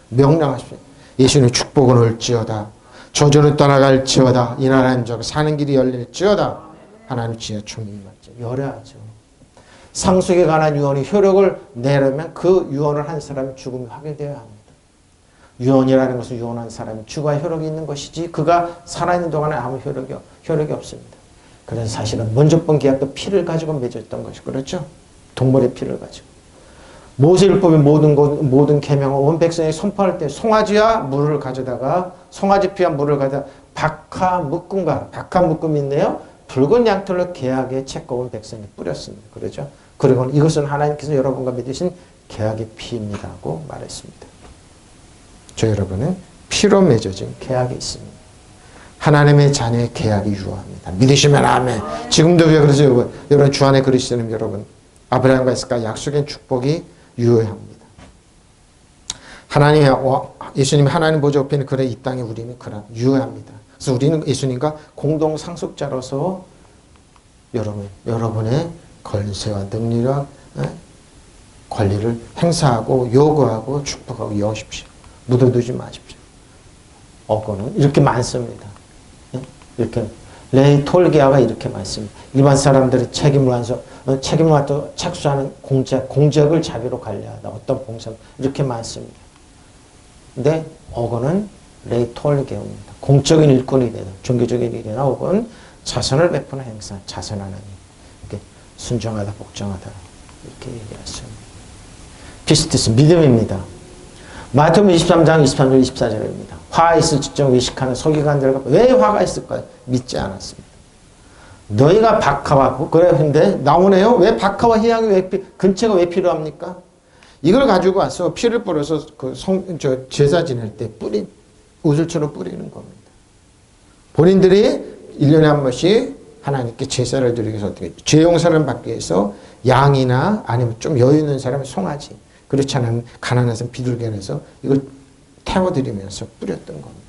명령하십시오. 예수님 축복은 올지어다. 저주는 떠나갈지어다. 이 나라는 적 사는 길이 열릴지어다. 하나님 지혜 총이 임할지 열어야죠. 상속에 관한 유언이 효력을 내려면 그 유언을 한 사람이 죽음이 확인되어야 합니다. 유언이라는 것은 유언한 사람이 죽어야 효력이 있는 것이지 그가 살아있는 동안에 아무 효력이 없습니다. 그래서 사실은 먼저 본 계약도 피를 가지고 맺었던 것이 그렇죠. 동물의 피를 가지고. 모세율법의 모든 계명을 온 백성이 선포할 때 송아지와 물을 가져다가 송아지 피와 물을 가져다 박하 묶음이 있네요. 붉은 양털로 계약의 책과 온 백성이 뿌렸습니다. 그렇죠. 그리고 이것은 하나님께서 여러분과 맺으신 계약의 피입니다라고 말했습니다. 저 여러분은 피로 맺어진 계약이 있습니다. 하나님의 자녀의 계약이 유효합니다. 믿으시면 아멘. 지금도 왜 그러죠? 여러분 주 안에 그리스도는 여러분 아브라함과 이스가 약속의 축복이 유효합니다. 예수님이 하나님 보좌 옆에 있는 그래 이 땅에 우리는 그래 유효합니다. 그래서 우리는 예수님과 공동 상속자로서 여러분의 권세와 능력과 권리를 행사하고 요구하고 축복하고 여십시오. 묻어두지 마십시오. 어거는 이렇게 많습니다. 이렇게 레이 톨게아가 이렇게 많습니다. 일반 사람들이 책임을 또 착수하는 공적을 자비로 관리하다. 어떤 봉사 이렇게 많습니다. 근데 어거는 레이 톨게아입니다. 공적인 일꾼이 되든 종교적인 일이나 혹은 자선을 베푸는 행사, 자선 하나님 이렇게 순종하다 복종하다 이렇게 얘기했습니다. 피스티스 믿음입니다. 마태복음 23장 23절 24절입니다. 화 있을 직전 외식하는 서기관들과 왜 화가 있을까요? 믿지 않았습니다. 너희가 박하와 그랬는데 나오네요. 왜 박하와 희양이 근처가 왜 필요합니까? 이걸 가지고 와서 피를 뿌려서 제사 지낼 때 우슬처럼 뿌리는 겁니다. 본인들이 1년에 한 번씩 하나님께 제사를 드리기 위해서 어떻게 죄 용서를 받기 위해서 양이나 아니면 좀 여유 있는 사람은 송아지 그렇지 않으면 가난한 사람 비둘기 내서 이걸 태워드리면서 뿌렸던 겁니다.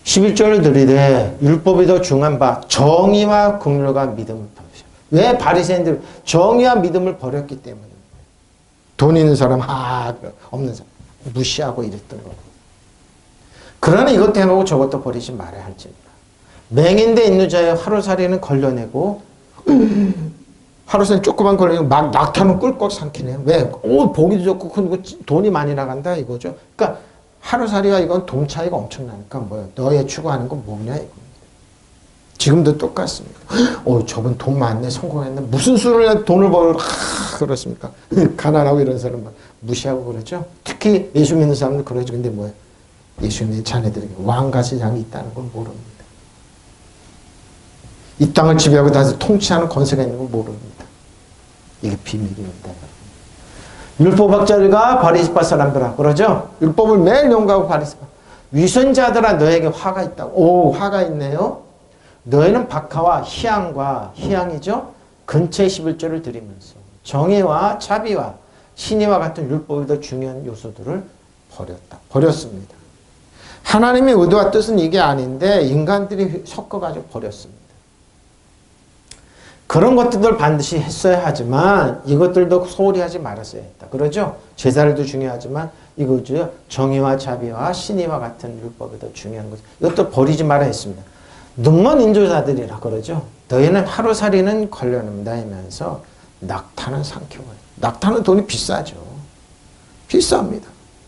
11조를 드리되 율법이 더 중요한 바 정의와 긍휼과 믿음을 버리셨어요. 왜 바리새인들 정의와 믿음을 버렸기 때문에 돈 있는 사람 없는 사람 무시하고 이랬던 겁니다. 그러나 이것도 해놓고 저것도 버리지 말아야 할지니라. 맹인대 있는 자의 하루살이는 걸려내고 하루살이 조그만 걸리면 막 낙타는 꿀꺽 삼키네요. 왜? 보기도 좋고 그리고 돈이 많이 나간다 이거죠. 그러니까 하루살이와 이건 돈 차이가 엄청나니까 뭐예요? 너의 추구하는 건 뭐냐 이겁니다. 지금도 똑같습니다. 저분 돈 많네 성공했네 무슨 수를 돈을 벌어 그렇습니까? 가난하고 이런 사람 무시하고 그러죠. 특히 예수 믿는 사람들 그러죠. 근데 뭐예요? 예수 믿는 자녀들에게 왕같이 양이 있다는 걸 모릅니다. 이 땅을 지배하고 다시 통치하는 권세가 있는 걸 모릅니다. 이게 비밀입니다. 율법학자들과 바리새파 사람들아 그러죠. 율법을 매일 연구하고 바리새파 위선자들아 너에게 화가 있다고. 화가 있네요. 너희는 박하와 희양이죠. 근처의 11조를 드리면서 정의와 자비와 신의와 같은 율법이 더 중요한 요소들을 버렸습니다. 하나님의 의도와 뜻은 이게 아닌데 인간들이 섞어가지고 버렸습니다. 그런 것들을 반드시 했어야 하지만 이것들도 소홀히 하지 말았어야 했다. 그러죠? 제사를도 중요하지만 이거죠. 정의와 자비와 신의와 같은 율법이 더 중요한 것. 이것도 버리지 말아야 했습니다. 눈먼 인조자들이라 그러죠. 너희는 하루살이는 걸려놓는다 하면서 낙타는 삼켜버려요. 낙타는 돈이 비싸죠. 비쌉니다.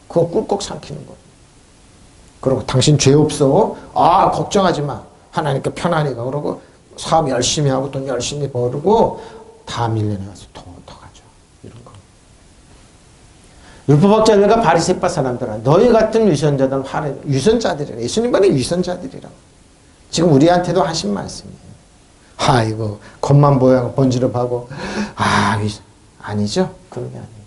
그거 꿀꺽 삼키는 거예요. 그리고 당신 죄 없어. 걱정하지 마. 하나님께 편안히가 그러고 사업 열심히 하고 돈 열심히 벌고 다 밀려나서 더 가져. 이런 거. 율법학자들과 바리새파 사람들은 너희 같은 위선자들이라. 예수님 말은 위선자들이라고. 지금 우리한테도 하신 말씀이에요. 이거 겉만 보여하고 번지럽하고 아니죠? 그런 게 아닙니다.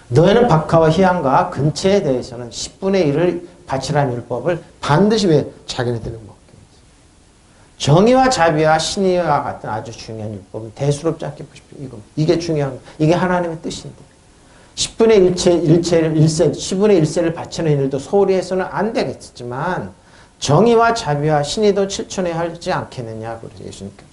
너희는 박하와 희양과 근처에 대해서는 10분의 1을 바치라는 율법을 반드시 왜 자기네들은 먹게 했어요. 정의와 자비와 신의와 같은 아주 중요한 율법은 대수롭지 않게 보십시오. 이게 중요한 이게 하나님의 뜻인데 10분의 1세를 바치는 일도 소홀히 해서는 안 되겠지만 정의와 자비와 신의도 실천해야 하지 않겠느냐 그러죠. 예수님께서.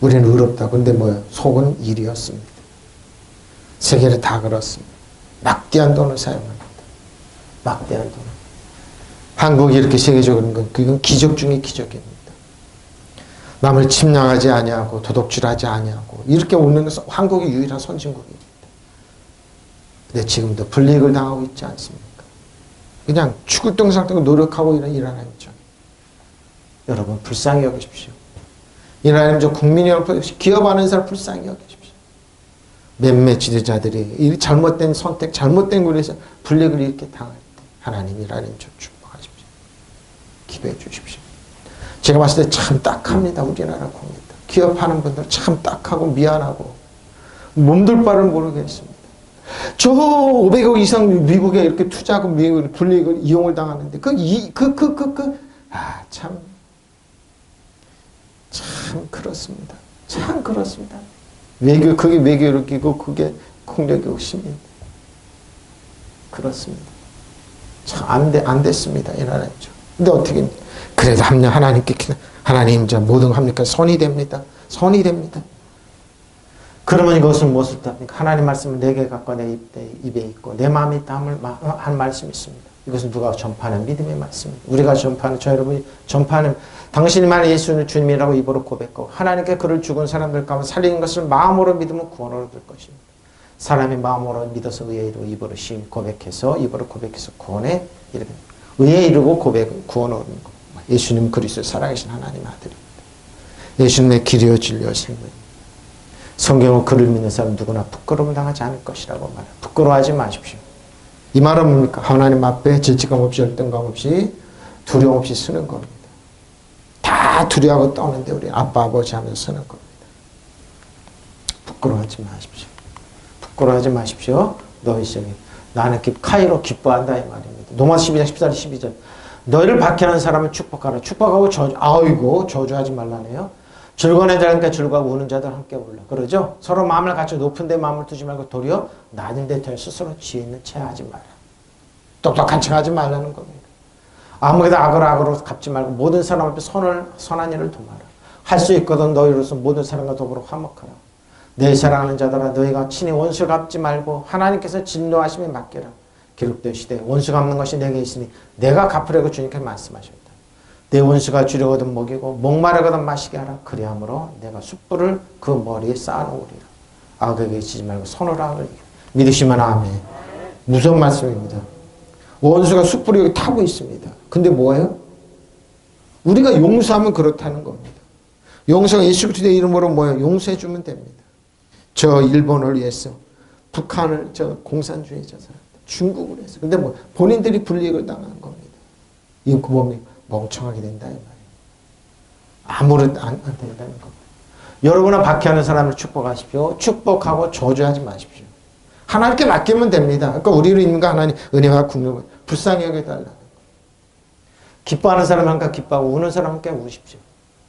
우리는 의롭다. 근데 뭐예요? 속은 일이었습니다. 세계를 다 걸었습니다. 막대한 돈을 사용합니다. 막대한 돈. 한국이 이렇게 세계적으로 건 그건 기적 중의 기적입니다. 남을 침략하지 아니하고 도둑질하지 아니하고 이렇게 오는 것은 한국이 유일한 선진국입니다. 근데 지금도 불이익을 당하고 있지 않습니까? 그냥 죽을 똥살똥 노력하고 이런 하나님이죠. 여러분 불쌍히 여기십시오. 이 하나님 저 국민이 기업하는 사람 불쌍히 여기십시오. 몇몇 지도자들이 이 잘못된 선택, 잘못된 곳에서 불이익을 이렇게 당할 때 하나님 이 하나님 좀 축복하십시오. 기도해 주십시오. 제가 봤을 때 참 딱합니다. 우리나라 국민들. 기업하는 분들 참 딱하고 미안하고 몸둘 바를 모르겠습니다. 저 500억 이상 미국에 이렇게 투자하고 미국 불이익을 이용을 당하는데 참 그렇습니다. 참 그렇습니다. 그게 외교력이고 그게 국력욕심입니다. 그렇습니다. 참 안 됐습니다. 이 나라죠. 근데 어떻게 그래도 하나님께 하나님 이제 모든 거 합니까? 선이 됩니다. 선이 됩니다. 그러면 이것은 무엇을 답니까? 하나님 말씀을 내게 갖고 내 입에 있고 내 마음에 있다 한 말씀이 있습니다. 이것은 누가 전파하는 믿음의 말씀입니다. 우리가 전파하는 저 여러분이 전파하는 당신만이 예수는 주님이라고 입으로 고백하고 하나님께 그를 죽은 사람들 가운데 살리는 것을 마음으로 믿으면 구원을 얻을 것입니다. 사람이 마음으로 믿어서 의에 이르고 입으로 고백해서 구원에 이르게 의에 이르고 구원을 얻는 것. 예수님 그리스도 살아계신 하나님 아들입니다. 예수님의 길이요 진리요 생명입니다. 성경은 그를 믿는 사람 누구나 부끄러움을 당하지 않을 것이라고 말해요. 부끄러워하지 마십시오. 이 말은 뭡니까? 하나님 앞에 질직감 없이 열등감 없이 두려움 없이 서는 겁니다. 다 두려워하고 떠는데 우리 아빠 아버지 하면서 서는 겁니다. 부끄러워하지 마십시오. 부끄러워하지 마십시오. 너희 시험이 나는 카이로 기뻐한다 이 말입니다. 로마 12장 14절 12절 너희를 박해하는 사람은 축복하라. 축복하고 저주하지 말라네요. 즐거워하는 자니까 즐거워하고 우는 자들 함께 울라. 그러죠? 서로 마음을 갖춰 높은 데 마음을 두지 말고 도리어 낮은 데 더 스스로 지혜 있는 채 하지 마라. 똑똑한 척 하지 말라는 겁니다. 아무에도 악으로 갚지 말고 모든 사람 앞에 선한 일을 도마라. 할 수 있거든 너희로서 모든 사람과 더불어 화목하라. 내 사랑하는 자들아 너희가 친히 원수 갚지 말고 하나님께서 진노하심에 맡겨라. 기록되시되 원수 갚는 것이 내게 있으니 내가 갚으려고 주님께서 말씀하셨다. 내 원수가 주려거든 먹이고 목마르거든 마시게 하라. 그리함으로 내가 숯불을 그 머리에 쌓아놓으리라. 악에게 지지 말고 선으로 악을 이기라. 믿으시면 아멘. 무서운 말씀입니다. 원수가 숯불이 여기 타고 있습니다. 근데 뭐예요? 우리가 용서하면 그렇다는 겁니다. 용서가 예수 그리스도의 이름으로 뭐예요? 용서해 주면 됩니다. 저 일본을 위해서 북한을 저 공산주의자 사람 중국을 해서 근데 뭐 본인들이 불이익을 당하는 겁니다. 이거 뭡니까? 멍청하게 된다 이 말이에요. 아무런 안 된다는 겁니다. 여러분은 박해하는 사람을 축복하십시오. 축복하고 저주하지 마십시오. 하나님께 맡기면 됩니다. 그러니까 우리로 있는 거 하나님 은혜와 국력을 불쌍히 여겨달라는 거예요. 기뻐하는 사람 함께 기뻐하고 우는 사람 함께 우십시오.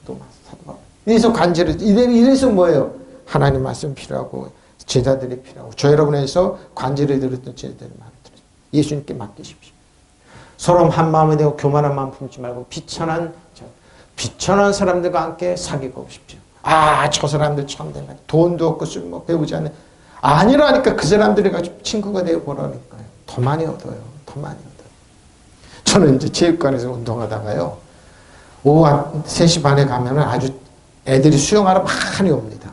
또 사도 이래서 간절히 이래서 뭐예요? 하나님 말씀 필요하고 제자들이 필요하고 저 여러분에서 관절에 들었던 제자들이 많더라고요. 예수님께 맡기십시오. 서로 한 마음이 되고 교만한 마음 품지 말고 비천한 사람들과 함께 사귀고 오십시오. 저 사람들 참 되나 돈도 없고 술 배우지 않는 아니라니까 그 사람들이 가지고 친구가 되어 보라니까요. 더 많이 얻어요. 더 많이 얻어요. 저는 이제 체육관에서 운동하다가요. 오후 3시 반에 가면은 아주 애들이 수영하러 많이 옵니다.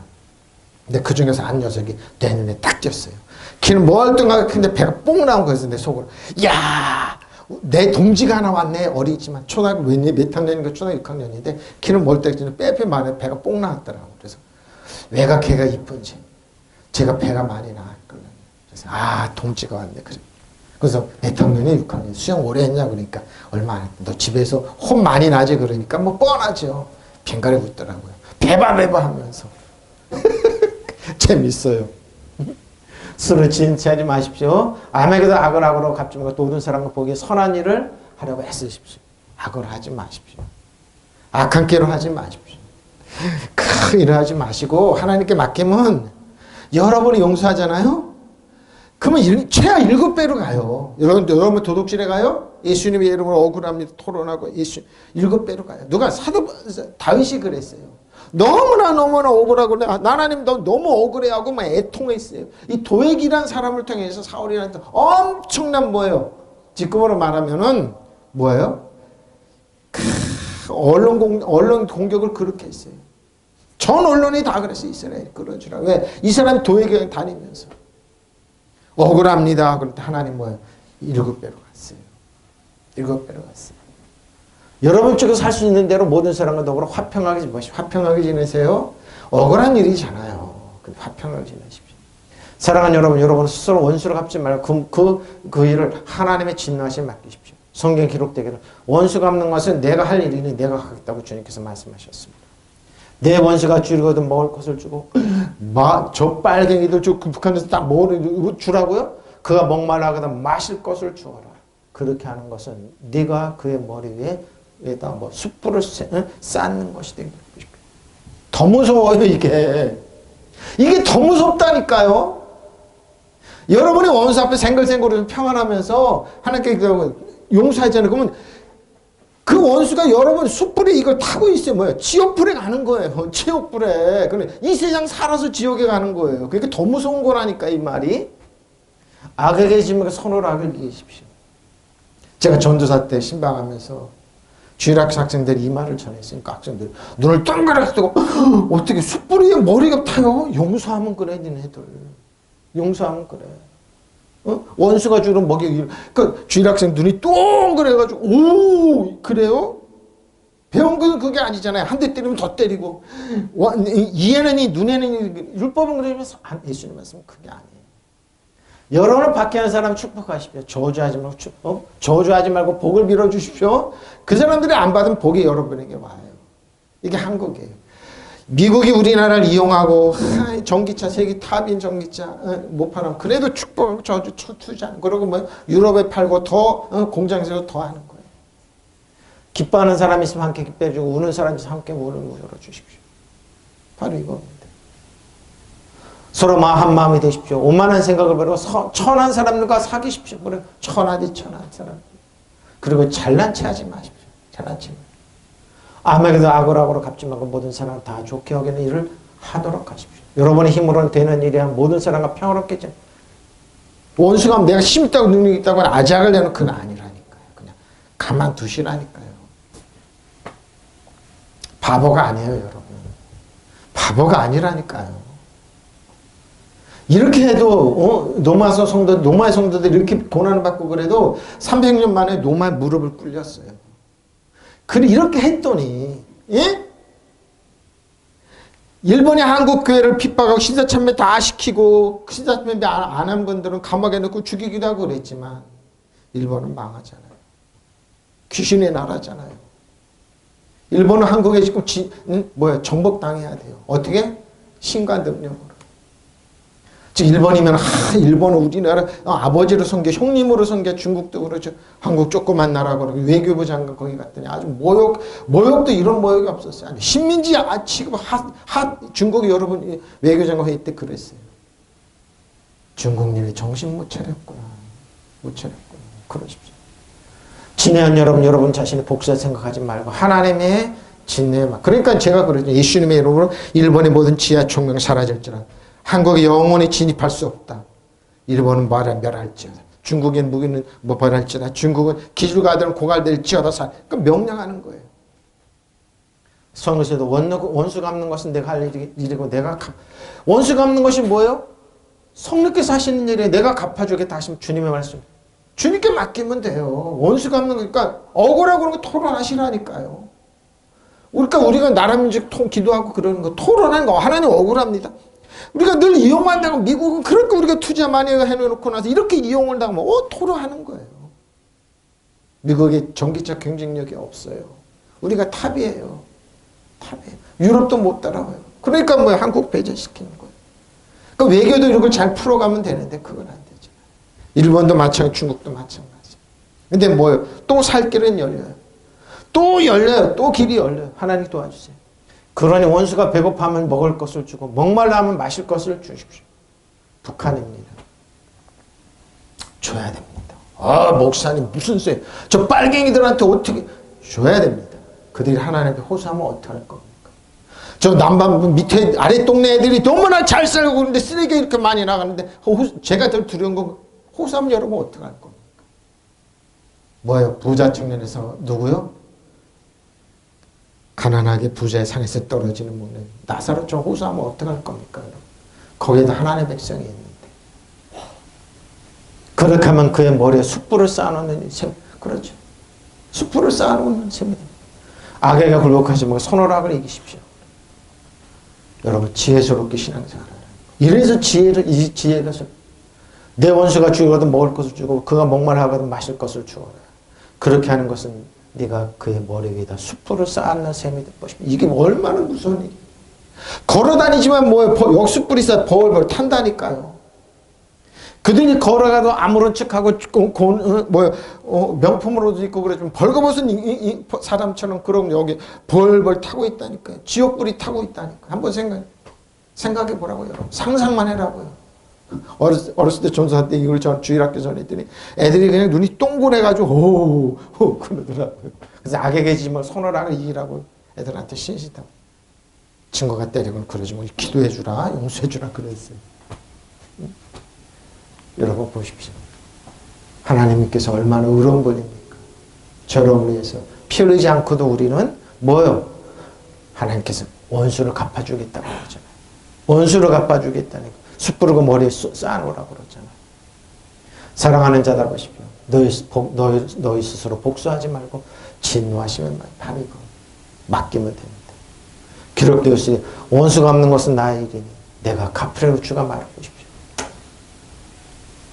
근데 그 중에서 한 녀석이 내 눈에 딱 띄었어요. 걔는 멀뚱하게 큰데 배가 뽕 나온 거였어요. 내 속으로. 야, 내 동지가 하나 왔네. 어리지만 초등학교 몇 학년인가 초등학교 6학년인데 걔는 멀뚱하게 빼빼 만에 배가 뽕 나왔더라고. 그래서 왜가 걔가 이쁜지 제가 배가 많이 나왔거든요. 그래서 동지가 왔네. 그래서 몇 학년이 6학년 수영 오래 했냐 그러니까 얼마 안 했다. 너 집에서 혼 많이 나지 그러니까 뭐 뻔하죠. 뱅가리 웃더라고요. 배바 하면서. 재밌어요. 술을 진취하지 마십시오. 아무에게도 악을 악으로 갚지 말고 모든 사람과 보기에 선한 일을 하려고 애쓰십시오. 악을 하지 마십시오. 악한 깨로 하지 마십시오. 큰 일을 하지 마시고 하나님께 맡기면 여러분이 용서하잖아요. 그러면 최하 7배로 가요. 여러분 도둑질에 가요? 예수님의 이름으로 억울합니다. 토론하고 7배로 가요. 누가 다윗이 그랬어요. 너무나 억울하고 하나님 너무 억울해하고 막 애통했어요. 이 도액이란 사람을 통해서 사울이라는 엄청난 뭐예요? 직급으로 말하면은 뭐예요? 언론 공격을 그렇게 했어요. 전 언론이 다 그랬어요. 이스라엘 그러주라. 왜? 이 사람이 도액에 다니면서 억울합니다. 그럴 때 하나님 뭐예요? 7배로 갔어요. 7배로 갔어요. 여러분 쪽에서 살 수 있는 대로 모든 사람과 더불어 화평하게 지내세요. 억울한 일이잖아요. 화평하게 지내십시오. 사랑하는 여러분, 여러분 스스로 원수를 갚지 말고 그 일을 하나님의 진노하심에 맡기십시오. 성경에 기록되기를 원수 갚는 것은 내가 할 일이니 내가 하겠다고 주님께서 말씀하셨습니다. 내 원수가 주거든 먹을 것을 주고 저 빨갱이들 북한에서 딱 먹을 주라고요? 그가 목말라거든 마실 것을 주어라. 그렇게 하는 것은 네가 그의 머리 위에다 뭐 숯불을 쌓는 것이 되는 것입니다. 더 무서워요 이게. 이게 더 무섭다니까요. 여러분의 원수 앞에 생글생글해서 평안하면서 하나님께 용서하잖아요. 그러면 그 원수가 여러분 숯불에 이걸 타고 있어요. 뭐예요? 지옥불에 가는 거예요. 지옥불에. 이 세상 살아서 지옥에 가는 거예요. 그게 더 무서운 거라니까 이 말이. 악에게 지면 선으로 악을 이기십시오. 제가 전도사 때 신방하면서 주일학교 학생들이 이 말을 전했으니까 학생들이 눈을 동그랗게 뜨고 어떻게 숯불에 머리가 타요? 용서하면 그래 니네들. 용서하면 그래. 원수가 주는 먹이. 그 주일학생 눈이 동그래가지고 오 그래요? 배운 건 그게 아니잖아요. 한 대 때리면 더 때리고 이에는 이 눈에는 이 율법은 그러면서 예수님 말씀은 그게 아니에요. 여러분을 박해하는 사람 축복하십시오. 저주하지 말고 복을 빌어주십시오. 그 사람들이 안 받은 복이 여러분에게 와요. 이게 한국이에요. 미국이 우리나라를 이용하고 전기차 세계 탑인 전기차 못 팔아. 그래도 축복하고 저주 투자. 그러고 뭐 유럽에 팔고 더 공장에서 더 하는 거예요. 기뻐하는 사람이 있으면 함께 기뻐해주고 우는 사람이 있으면 함께 문을 열어주십시오. 바로 이겁니다. 서로 한 마음이 되십시오. 오만한 생각을 버리고 천한 사람들과 사귀십시오. 그래 천한 사람. 그리고 잘난 체 하지 마십시오. 잘난 체. 아무에게도 악으로 갚지 말고 모든 사람 다 좋게 여기는 일을 하도록 하십시오. 여러분의 힘으로는 되는 일이야 모든 사람과 평화롭게 지내. 원수가 내가 힘 있다고 능력 있다고 아작을 내는 그건 아니라니까요. 그냥 가만두시라니까요. 바보가 아니에요, 여러분. 바보가 아니라니까요. 이렇게 해도 노마의 성도들이 이렇게 고난을 받고 그래도 300년 만에 노마의 무릎을 꿇렸어요. 그래 이렇게 했더니 예? 일본이 한국 교회를 핍박하고 신사참배 다 시키고 신사참배 안 한 분들은 감옥에 넣고 죽이기도 하고 그랬지만 일본은 망하잖아요. 귀신의 나라잖아요. 일본은 한국에 지금 정복당해야 돼요. 어떻게? 신과 능력으로. 즉 일본이면 일본은 우리나라 아버지로 섬겨 형님으로 섬겨. 중국도 그렇죠. 한국 조그만 나라고 외교부 장관 거기 갔더니 아주 모욕도 이런 모욕이 없었어요. 아니, 식민지 지금 중국이 여러분 외교장관 회의 때 그랬어요. 중국인이 정신 못 차렸구나. 그러십시오. 진해한 여러분 자신의 복수를 생각하지 말고 하나님의 진노에 그러니까 제가 그러죠. 예수님의 이름으로 일본의 모든 지하 총명 사라질지라. 한국에 영원히 진입할 수 없다. 일본은 멸할지어다. 중국인 무기는 벌할지어다. 중국은 기술가들은 고갈될지어다. 그러니까 명령하는 거예요. 성경에서도 원수 갚는 것은 내가 할 일이고 원수 갚는 것이 뭐예요? 성령께서 하시는 일에 내가 갚아주겠다 하시면 주님의 말씀. 주님께 맡기면 돼요. 원수 갚는 거니까 억울하고 그런 거 토론하시라니까요. 우리가 나라 민족 기도하고 그러는 거 토론하는 거 하나님 억울합니다. 우리가 늘 이용만 당하고 미국은 그렇게 우리가 투자 많이 해놓고 나서 이렇게 이용을 당하면 토로하는 거예요. 미국의 전기차 경쟁력이 없어요. 우리가 탑이에요. 유럽도 못 따라와요. 그러니까 한국 배제시키는 거예요. 그러니까 외교도 이런 걸 잘 풀어가면 되는데 그건 안 되죠. 일본도 마찬가지, 중국도 마찬가지. 근데 또 살 길은 열려요. 또 길이 열려요. 하나님 도와주세요. 그러니 원수가 배고파하면 먹을 것을 주고 목말라 하면 마실 것을 주십시오. 북한입니다. 줘야 됩니다. 목사님 무슨 쇠? 저 빨갱이들한테 어떻게 줘야 됩니다. 그들이 하나님께 호소하면 어떻게 할 겁니까? 저 남반 밑에 아래 동네 애들이 너무나 잘 살고 그러는데 쓰레기가 이렇게 많이 나가는데 제가 더 두려운 건 호수하면 여러분 어떡할 겁니까? 뭐예요? 부자 청년에서 누구요? 가난하게 부자의 상에서 떨어지는 분은 나사로처럼 호소하면 어떡할 겁니까? 거기에도 하나님의 백성이 있는데 그렇게 하면 그의 머리에 숯불을 쌓아놓는 셈. 그렇죠. 숯불을 쌓아놓는 셈입니다. 악에게 굴복하시면 선호락을 이기십시오. 여러분 지혜스럽게 신앙생활하라. 이래서 지혜가 내 원수가 죽어도 먹을 것을 주고 그가 목말라하거든 마실 것을 주어라. 그렇게 하는 것은 네가 그의 머리 위에다 숯불을 쌓는 셈이 될 것입니다. 이게 얼마나 무서운 일이에요. 걸어다니지만 뭐예요? 숯불이 쌓여 벌벌 탄다니까요. 그들이 걸어가도 아무런 척하고 명품으로도 있고 그러지만 벌거벗은 사람처럼 그럼 여기 벌벌 타고 있다니까요. 지옥불이 타고 있다니까요. 한번 생각해 보라고요. 여러분. 상상만 해라고요. 어렸을 때 전사 때 이걸 전 주일학교 전했더니 애들이 그냥 눈이 동그래가지고 오 그러더라고요. 그래서 악에게 지면 선어락을 이기라고 애들한테 신시다고. 친구가 때리고는 그러지 뭐 기도해주라 용서해주라 그랬어요. 여러분 보십시오. 하나님께서 얼마나 의로운 분입니까? 저를 위해서 피 흘리지 않고도 우리는 뭐요? 하나님께서 원수를 갚아주겠다고 그러잖아요. 원수를 갚아주겠다니까. 숯불을 그 머리에 쌓아놓으라고 그러잖아요. 사랑하는 자들 보십시오. 너희 스스로 복수하지 말고 진노하시면 밤이고 맡기면 됩니다. 기록되었으니 원수 갚는 것은 나의 일이니 내가 갚으려고 주가 말하고 싶습니다.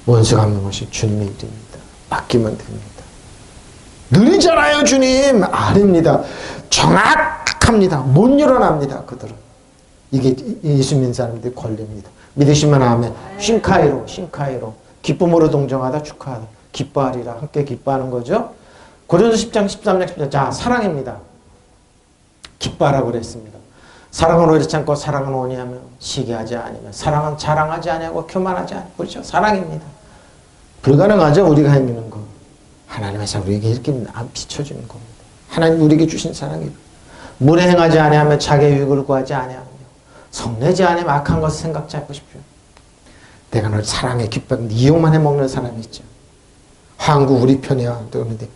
원수 갚는 것이 주님의 일입니다. 맡기면 됩니다. 느리잖아요 주님. 아닙니다. 정확합니다. 못 일어납니다. 그들은. 이게 예수 믿는 사람들의 권리입니다. 믿으시면 아멘. 신카이로 기쁨으로 동정하다 축하하다. 기뻐하리라. 함께 기뻐하는 거죠. 고린도서 10장 13장 14장 자 사랑입니다. 기뻐하라고 그랬습니다. 사랑은 오히려 참고 사랑은 오니하며 시기하지 아니면 사랑은 자랑하지 아니하고 교만하지 아니하고 그렇죠. 사랑입니다. 불가능하죠. 우리가 행하는 거. 하나님께서 우리에게 이렇게 비춰주는 겁니다. 하나님 우리에게 주신 사랑이에요. 문에 행하지 아니하며 자기의 유익을 구하지 아니하며 성내지 아니하며 악한 것을 생각지 않으십시오. 내가 널 사랑해 기뻐하는데 이용만 해먹는 사람이 있죠. 한국 우리 편이야. 그런데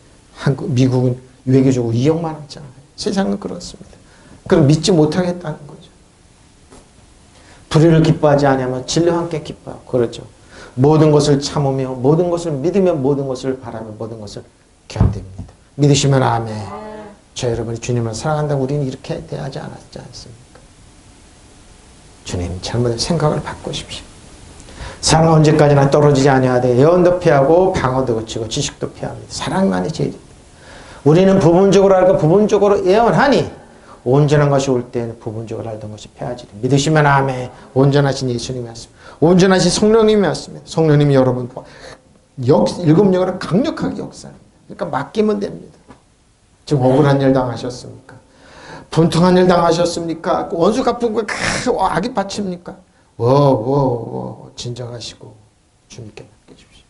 미국은 외교적으로 이용만 하잖아요. 세상은 그렇습니다. 그럼 믿지 못하겠다는 거죠. 불의를 기뻐하지 아니하면 진리와 함께 기뻐하고 그렇죠. 모든 것을 참으며 모든 것을 믿으며 모든 것을 바라며 모든 것을 견딥니다. 믿으시면 아멘. 저 여러분이 주님을 사랑한다고 우리는 이렇게 대하지 않았지 않습니까? 주님 잘못된 생각을 바꾸십시오. 사랑은 언제까지나 떨어지지 아니하되 예언도 피하고 방어도 그치고 지식도 피합니다. 사랑만이 제일입니다. 우리는 부분적으로 알고 부분적으로 예언하니 온전한 것이 올 때는 부분적으로 알던 것이 폐하지리. 믿으시면 아멘. 온전하신 예수님이 왔습니다. 온전하신 성령님이 왔습니다. 성령님이 여러분 일곱 영으로 강력하게 역사합니다. 그러니까 맡기면 됩니다. 지금 억울한 일 당하셨습니까? 분통한 일 당하셨습니까? 원수 갚은 거 악이 바칩니까? 진정하시고 주님께 맡겨주십시오.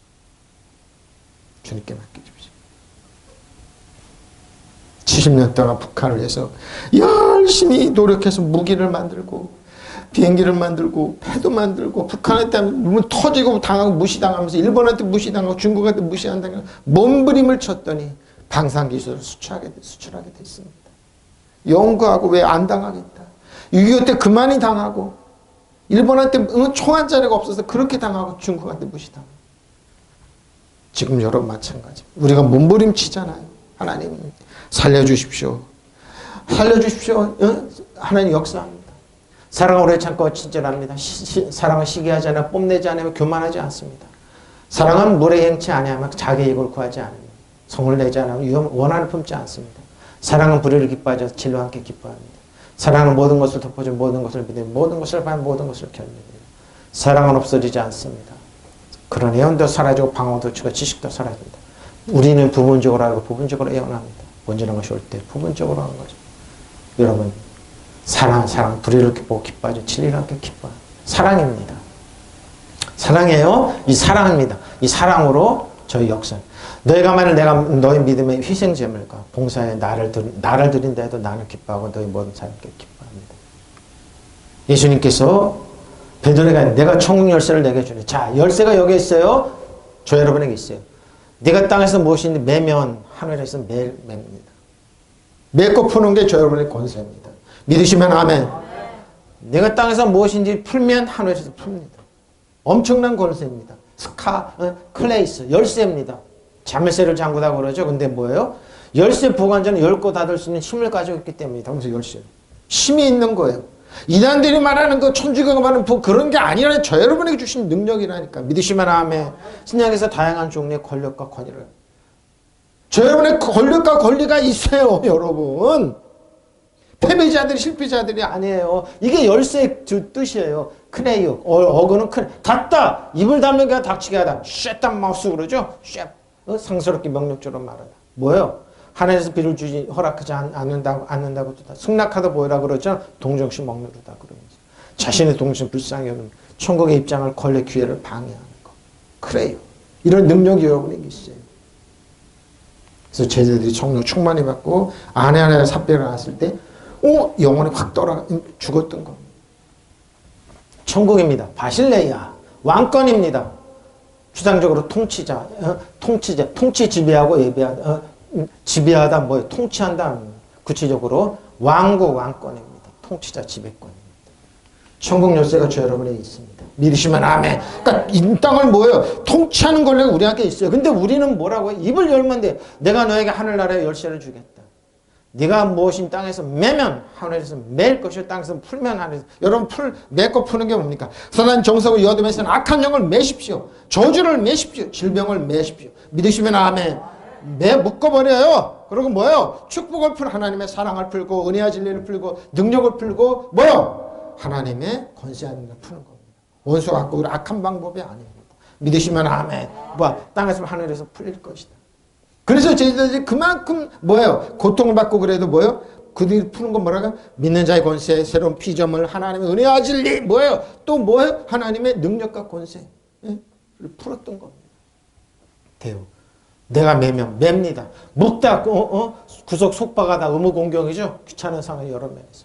주님께 맡겨주십시오. 70년 동안 북한을 위해서 열심히 노력해서 무기를 만들고 비행기를 만들고 패도 만들고 북한한테 하면 터지고 당하고 무시당하면서 일본한테 무시당하고 중국한테 무시한다고 몸부림을 쳤더니 방산기술을 수출하게 됐습니다. 연구하고 왜 안 당하겠다. 6.25 때 그만이 당하고 일본한테 총 한 자리가 없어서 그렇게 당하고 중국한테 무시당하고 지금 여러분 마찬가지. 우리가 몸부림치잖아요. 하나님 살려주십시오. 살려주십시오. 하나님 역사합니다. 사랑은 오래 참고 친절합니다. 사랑은 시기하지 않아 뽐내지 않으며 교만하지 않습니다. 사랑은 물에 행치 아니하며 자기 이익을 구하지 않으며 성을 내지 않으며 원한을 품지 않습니다. 사랑은 불의를 기뻐하지 않아 진리와 함께 기뻐합니다. 사랑은 모든 것을 덮어줘 모든 것을 믿으며 모든 것을 봐 모든 것을 견딥니다. 사랑은 없어지지 않습니다. 그런 예언도 사라지고 방어도 치고 지식도 사라집니다. 우리는 부분적으로 알고 부분적으로 예언합니다. 온전한 것이 올 때 부분적으로 하는 거죠. 여러분 사랑 불의를 기뻐하고 기뻐하죠. 진리를 함께 기뻐합니다. 사랑입니다. 사랑이에요. 이 사랑입니다. 이 사랑으로 저희 역사. 너희가 만일 내가 너희 믿음의 희생제물과 봉사에 나를 드린다 해도 나는 기뻐하고 너희 모든 사람께 기뻐합니다. 예수님께서 베드로에게 내가 천국 열쇠를 내게 주니. 자, 열쇠가 여기 있어요. 저 여러분에게 있어요. 네가 땅에서 무엇인지 매면 하늘에서 맵니다. 맺고 푸는 게 저 여러분의 권세입니다. 믿으시면 아멘. 내가 땅에서 무엇인지 풀면 하늘에서 풉니다. 엄청난 권세입니다. 클레이스, 열쇠입니다. 자물쇠를 잠그다고 그러죠. 근데 뭐예요? 열쇠 보관자는 열고 닫을 수 있는 힘을 가지고 있기 때문이다. 그래서 열쇠. 힘이 있는 거예요. 이단들이 말하는 그 천주교가 말하는 그런 게 아니라 저 여러분에게 주신 능력이라니까. 믿으시면 아멘. 신약에서 다양한 종류의 권력과 권위를. 저 여러분의 권력과 권리가 있어요, 여러분. 패배자들이 실패자들이 아니에요. 이게 열쇠의 뜻이에요. 크네이오. 어그는 크네. 닫다. 입을 닫는 게 닥치게 하다. 쉣단 마우스 그러죠. 쉣. 상스럽게 명령처럼 말하다. 뭐예요? 하늘에서 비를 주지 허락하지 않는다고 뜻다. 승낙하다 보이라 그러죠. 동정시 먹누르다 그러면서 자신의 동정 불쌍히 여기면 천국의 입장을 권리 기회를 방해하는 거. 그래요. 이런 능력이 여러분에게 있어요. 그래서 제자들이 성령 충만히 받고 아내 하나에 삽병을 났을 때 영혼이 확 죽었던 겁니다. 천국입니다. 바실레이아. 왕권입니다. 추상적으로 통치자, 통치 지배하고 예배하다, 지배하다, 뭐예요? 통치한다. 구체적으로 왕국, 왕권입니다. 통치자, 지배권입니다. 천국 열쇠가 저 여러분에게 있습니다. 믿으시면 아멘. 그러니까 이 땅을 뭐예요? 통치하는 권리가 우리한테 있어요. 근데 우리는 뭐라고 해요? 입을 열면 돼. 내가 너에게 하늘나라의 열쇠를 주겠다. 네가 무엇인 땅에서 매면 하늘에서 맬 것이요 땅에서 풀면 하늘에서. 여러분 맺고 푸는 게 뭡니까? 사단 정석을 여둠에서는 악한 영을 매십시오. 저주를 매십시오. 질병을 매십시오. 믿으시면 아멘. 묶어버려요. 그리고 뭐예요? 축복을 풀 하나님의 사랑을 풀고 은혜와 진리를 풀고 능력을 풀고 뭐요? 하나님의 권세하는 걸 푸는 겁니다. 원수 갖고 우리 악한 방법이 아닙니다. 믿으시면 아멘. 땅에서 하늘에서 풀릴 것이다. 그래서 제자들이 그만큼 뭐예요? 고통을 받고 그래도 뭐예요? 그들이 푸는 건 뭐라고요? 믿는 자의 권세, 새로운 피조물, 하나님의 은혜와 진리, 뭐예요? 또 뭐예요? 하나님의 능력과 권세. 예? 풀었던 겁니다. 대우. 내가 매면 맵니다. 묶다, 구속 속박하다, 의무공경이죠. 귀찮은 상황이 여러 면에서.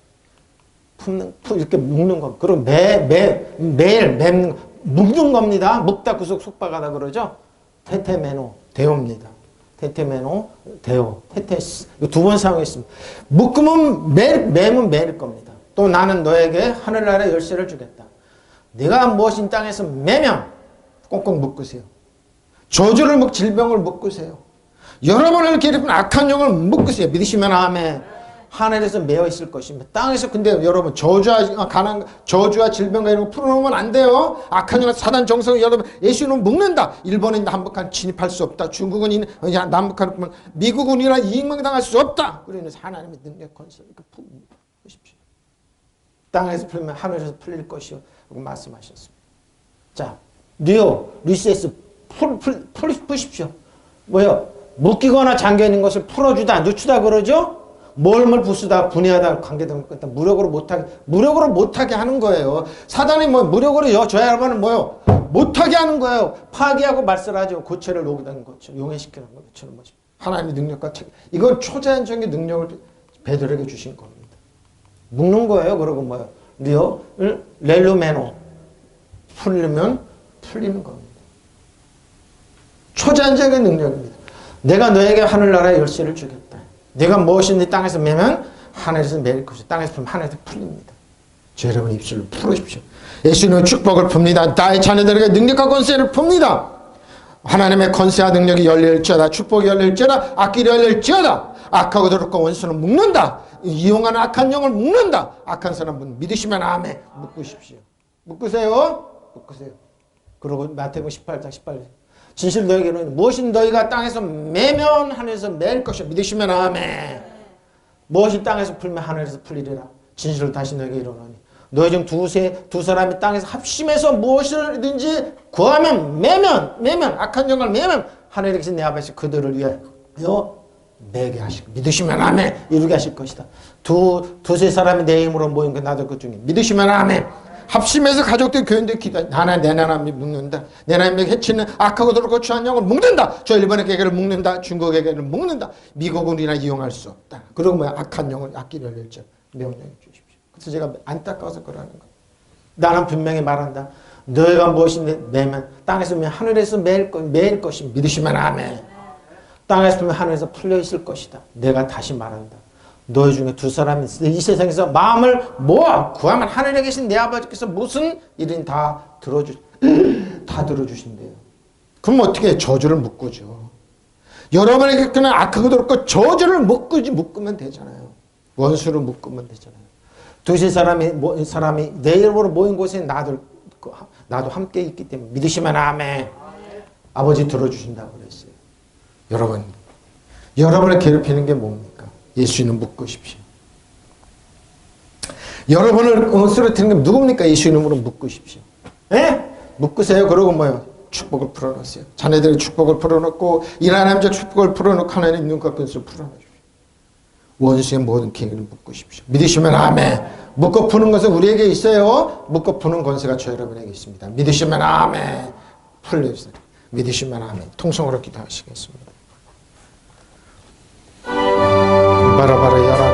이렇게 묶는 겁니다. 그리고 매일 맵는, 묶는 겁니다. 묶다, 구속 속박하다 그러죠. 테테메노, 대우입니다. 테테메노, 데오, 테테스. 두 번 사용했습니다. 묶으면 매면 매일 겁니다. 또 나는 너에게 하늘나라의 열쇠를 주겠다. 네가 무엇인 땅에서 매면 꽁꽁 묶으세요. 저주를 질병을 묶으세요. 여러분을 괴롭히는 악한 영을 묶으세요. 믿으시면 아멘. 하늘에서 매어 있을 것입니다. 땅에서 근데 여러분 저주와 질병과 이런 거 풀어놓으면 안 돼요. 악한 영은 사단 정성을 여러분 예수는 묶는다. 일본은 남북한 진입할 수 없다. 중국은 남북한 미국은이나 이익만 당할 수 없다. 그러면서 하나님의 능력 권세 이렇게 푸십시오. 땅에서 풀면 하늘에서 풀릴 것이요. 라고 말씀하셨습니다. 자, 리세스 푸십시오. 뭐요? 묶이거나 잠겨있는 것을 풀어주다, 늦추다 그러죠? 멀물 부수다, 분해하다, 관계된 것 같다. 무력으로 못하게 하는 거예요. 사단이 무력으로 저 여러분은 뭐요? 못하게 하는 거예요. 파괴하고 말살하죠. 고체를 녹이는 것처럼, 용해시키는 것처럼. 하나님의 능력과 책. 이건 초자연적인 능력을 베드로에게 주신 겁니다. 묶는 거예요. 그리고 뭐요? 렐루메노. 풀리면 풀리는 겁니다. 초자연적인 능력입니다. 내가 너에게 하늘나라의 열쇠를 주겠다. 내가 무엇인지 땅에서 매면 하늘에서 매일 것이다. 땅에서 풀면 하늘에서 풀립니다. 저 여러분 입술을 풀으십시오. 예수님의 축복을 풉니다. 나의 자녀들에게 능력과 권세를 풉니다. 하나님의 권세와 능력이 열릴지어다. 축복이 열릴지어다. 악길이 열릴지어다. 악하고 더럽고 원수는 묶는다. 이용하는 악한 영을 묶는다. 악한 사람은 믿으시면 아멘. 묶으십시오. 묶으세요. 그리고 마태복음 18장 18절. 진실 너에게는 무엇인 너희가 땅에서 매면 하늘에서 맬 것이야. 믿으시면 아멘. 무엇이 땅에서 풀면 하늘에서 풀리리라. 진실을 다시 너에게 이르노니 너희 중 두 사람이 땅에서 합심해서 무엇이든지 구하면 매면 악한 영을 매면 하늘에서 내 앞에서 그들을 위해 매게 하실 것. 믿으시면 아멘. 이루게 하실 것이다. 두세 사람이 내 힘으로 모인 게 나도 그 중에 믿으시면 아멘. 합심해서 가족들 교인들 기도 하나 내 나라를 묶는다. 내 나라를 해치는 악하고 더럽고 추한 영을 묶는다. 저 일본에게를 묶는다. 중국에게를 묶는다. 미국은 우리나 이용할 수 없다. 그리고 악한 영을 악기를 열릴지 명령해 주십시오. 그래서 제가 안타까워서 그러는 거예요. 나는 분명히 말한다. 너희가 무엇이 매면 땅에서 매면 하늘에서 매일 것이 믿으시면 아멘. 땅에서 매면 하늘에서 풀려 있을 것이다. 내가 다시 말한다. 너희 중에 두 사람이 이 세상에서 마음을 모아 구하면 하늘에 계신 내 아버지께서 무슨 일은 다 들어주신대요. 그럼 어떻게 저주를 묶고죠. 여러분에게 그냥 악하고 더럽고 저주를 묶으면 되잖아요. 원수를 묶으면 되잖아요. 두세 사람이 내 이름으로 모인 곳에 나도 함께 있기 때문에 믿으시면 아멘. 아버지 들어주신다고 그랬어요. 여러분을 괴롭히는 게 뭡니까? 예수님을 묶으십시오. 여러분을 쓰러뜨리는 게 누굽니까? 예수 이름으로 묶으십시오. 예? 묶으세요. 그러고 뭐요? 축복을 풀어놓으세요. 자녀들의 축복을 풀어놓고 일하나님적 축복을 풀어놓고 하나님 눈과 끝을 풀어놓으십시오. 원수의 모든 계획을 묶으십시오. 믿으시면 아멘. 묶어 푸는 것은 우리에게 있어요. 묶어 푸는 권세가 저 여러분에게 있습니다. 믿으시면 아멘. 풀려주세요. 믿으시면 아멘. 통성으로 기도하시겠습니다. 바라바라 야라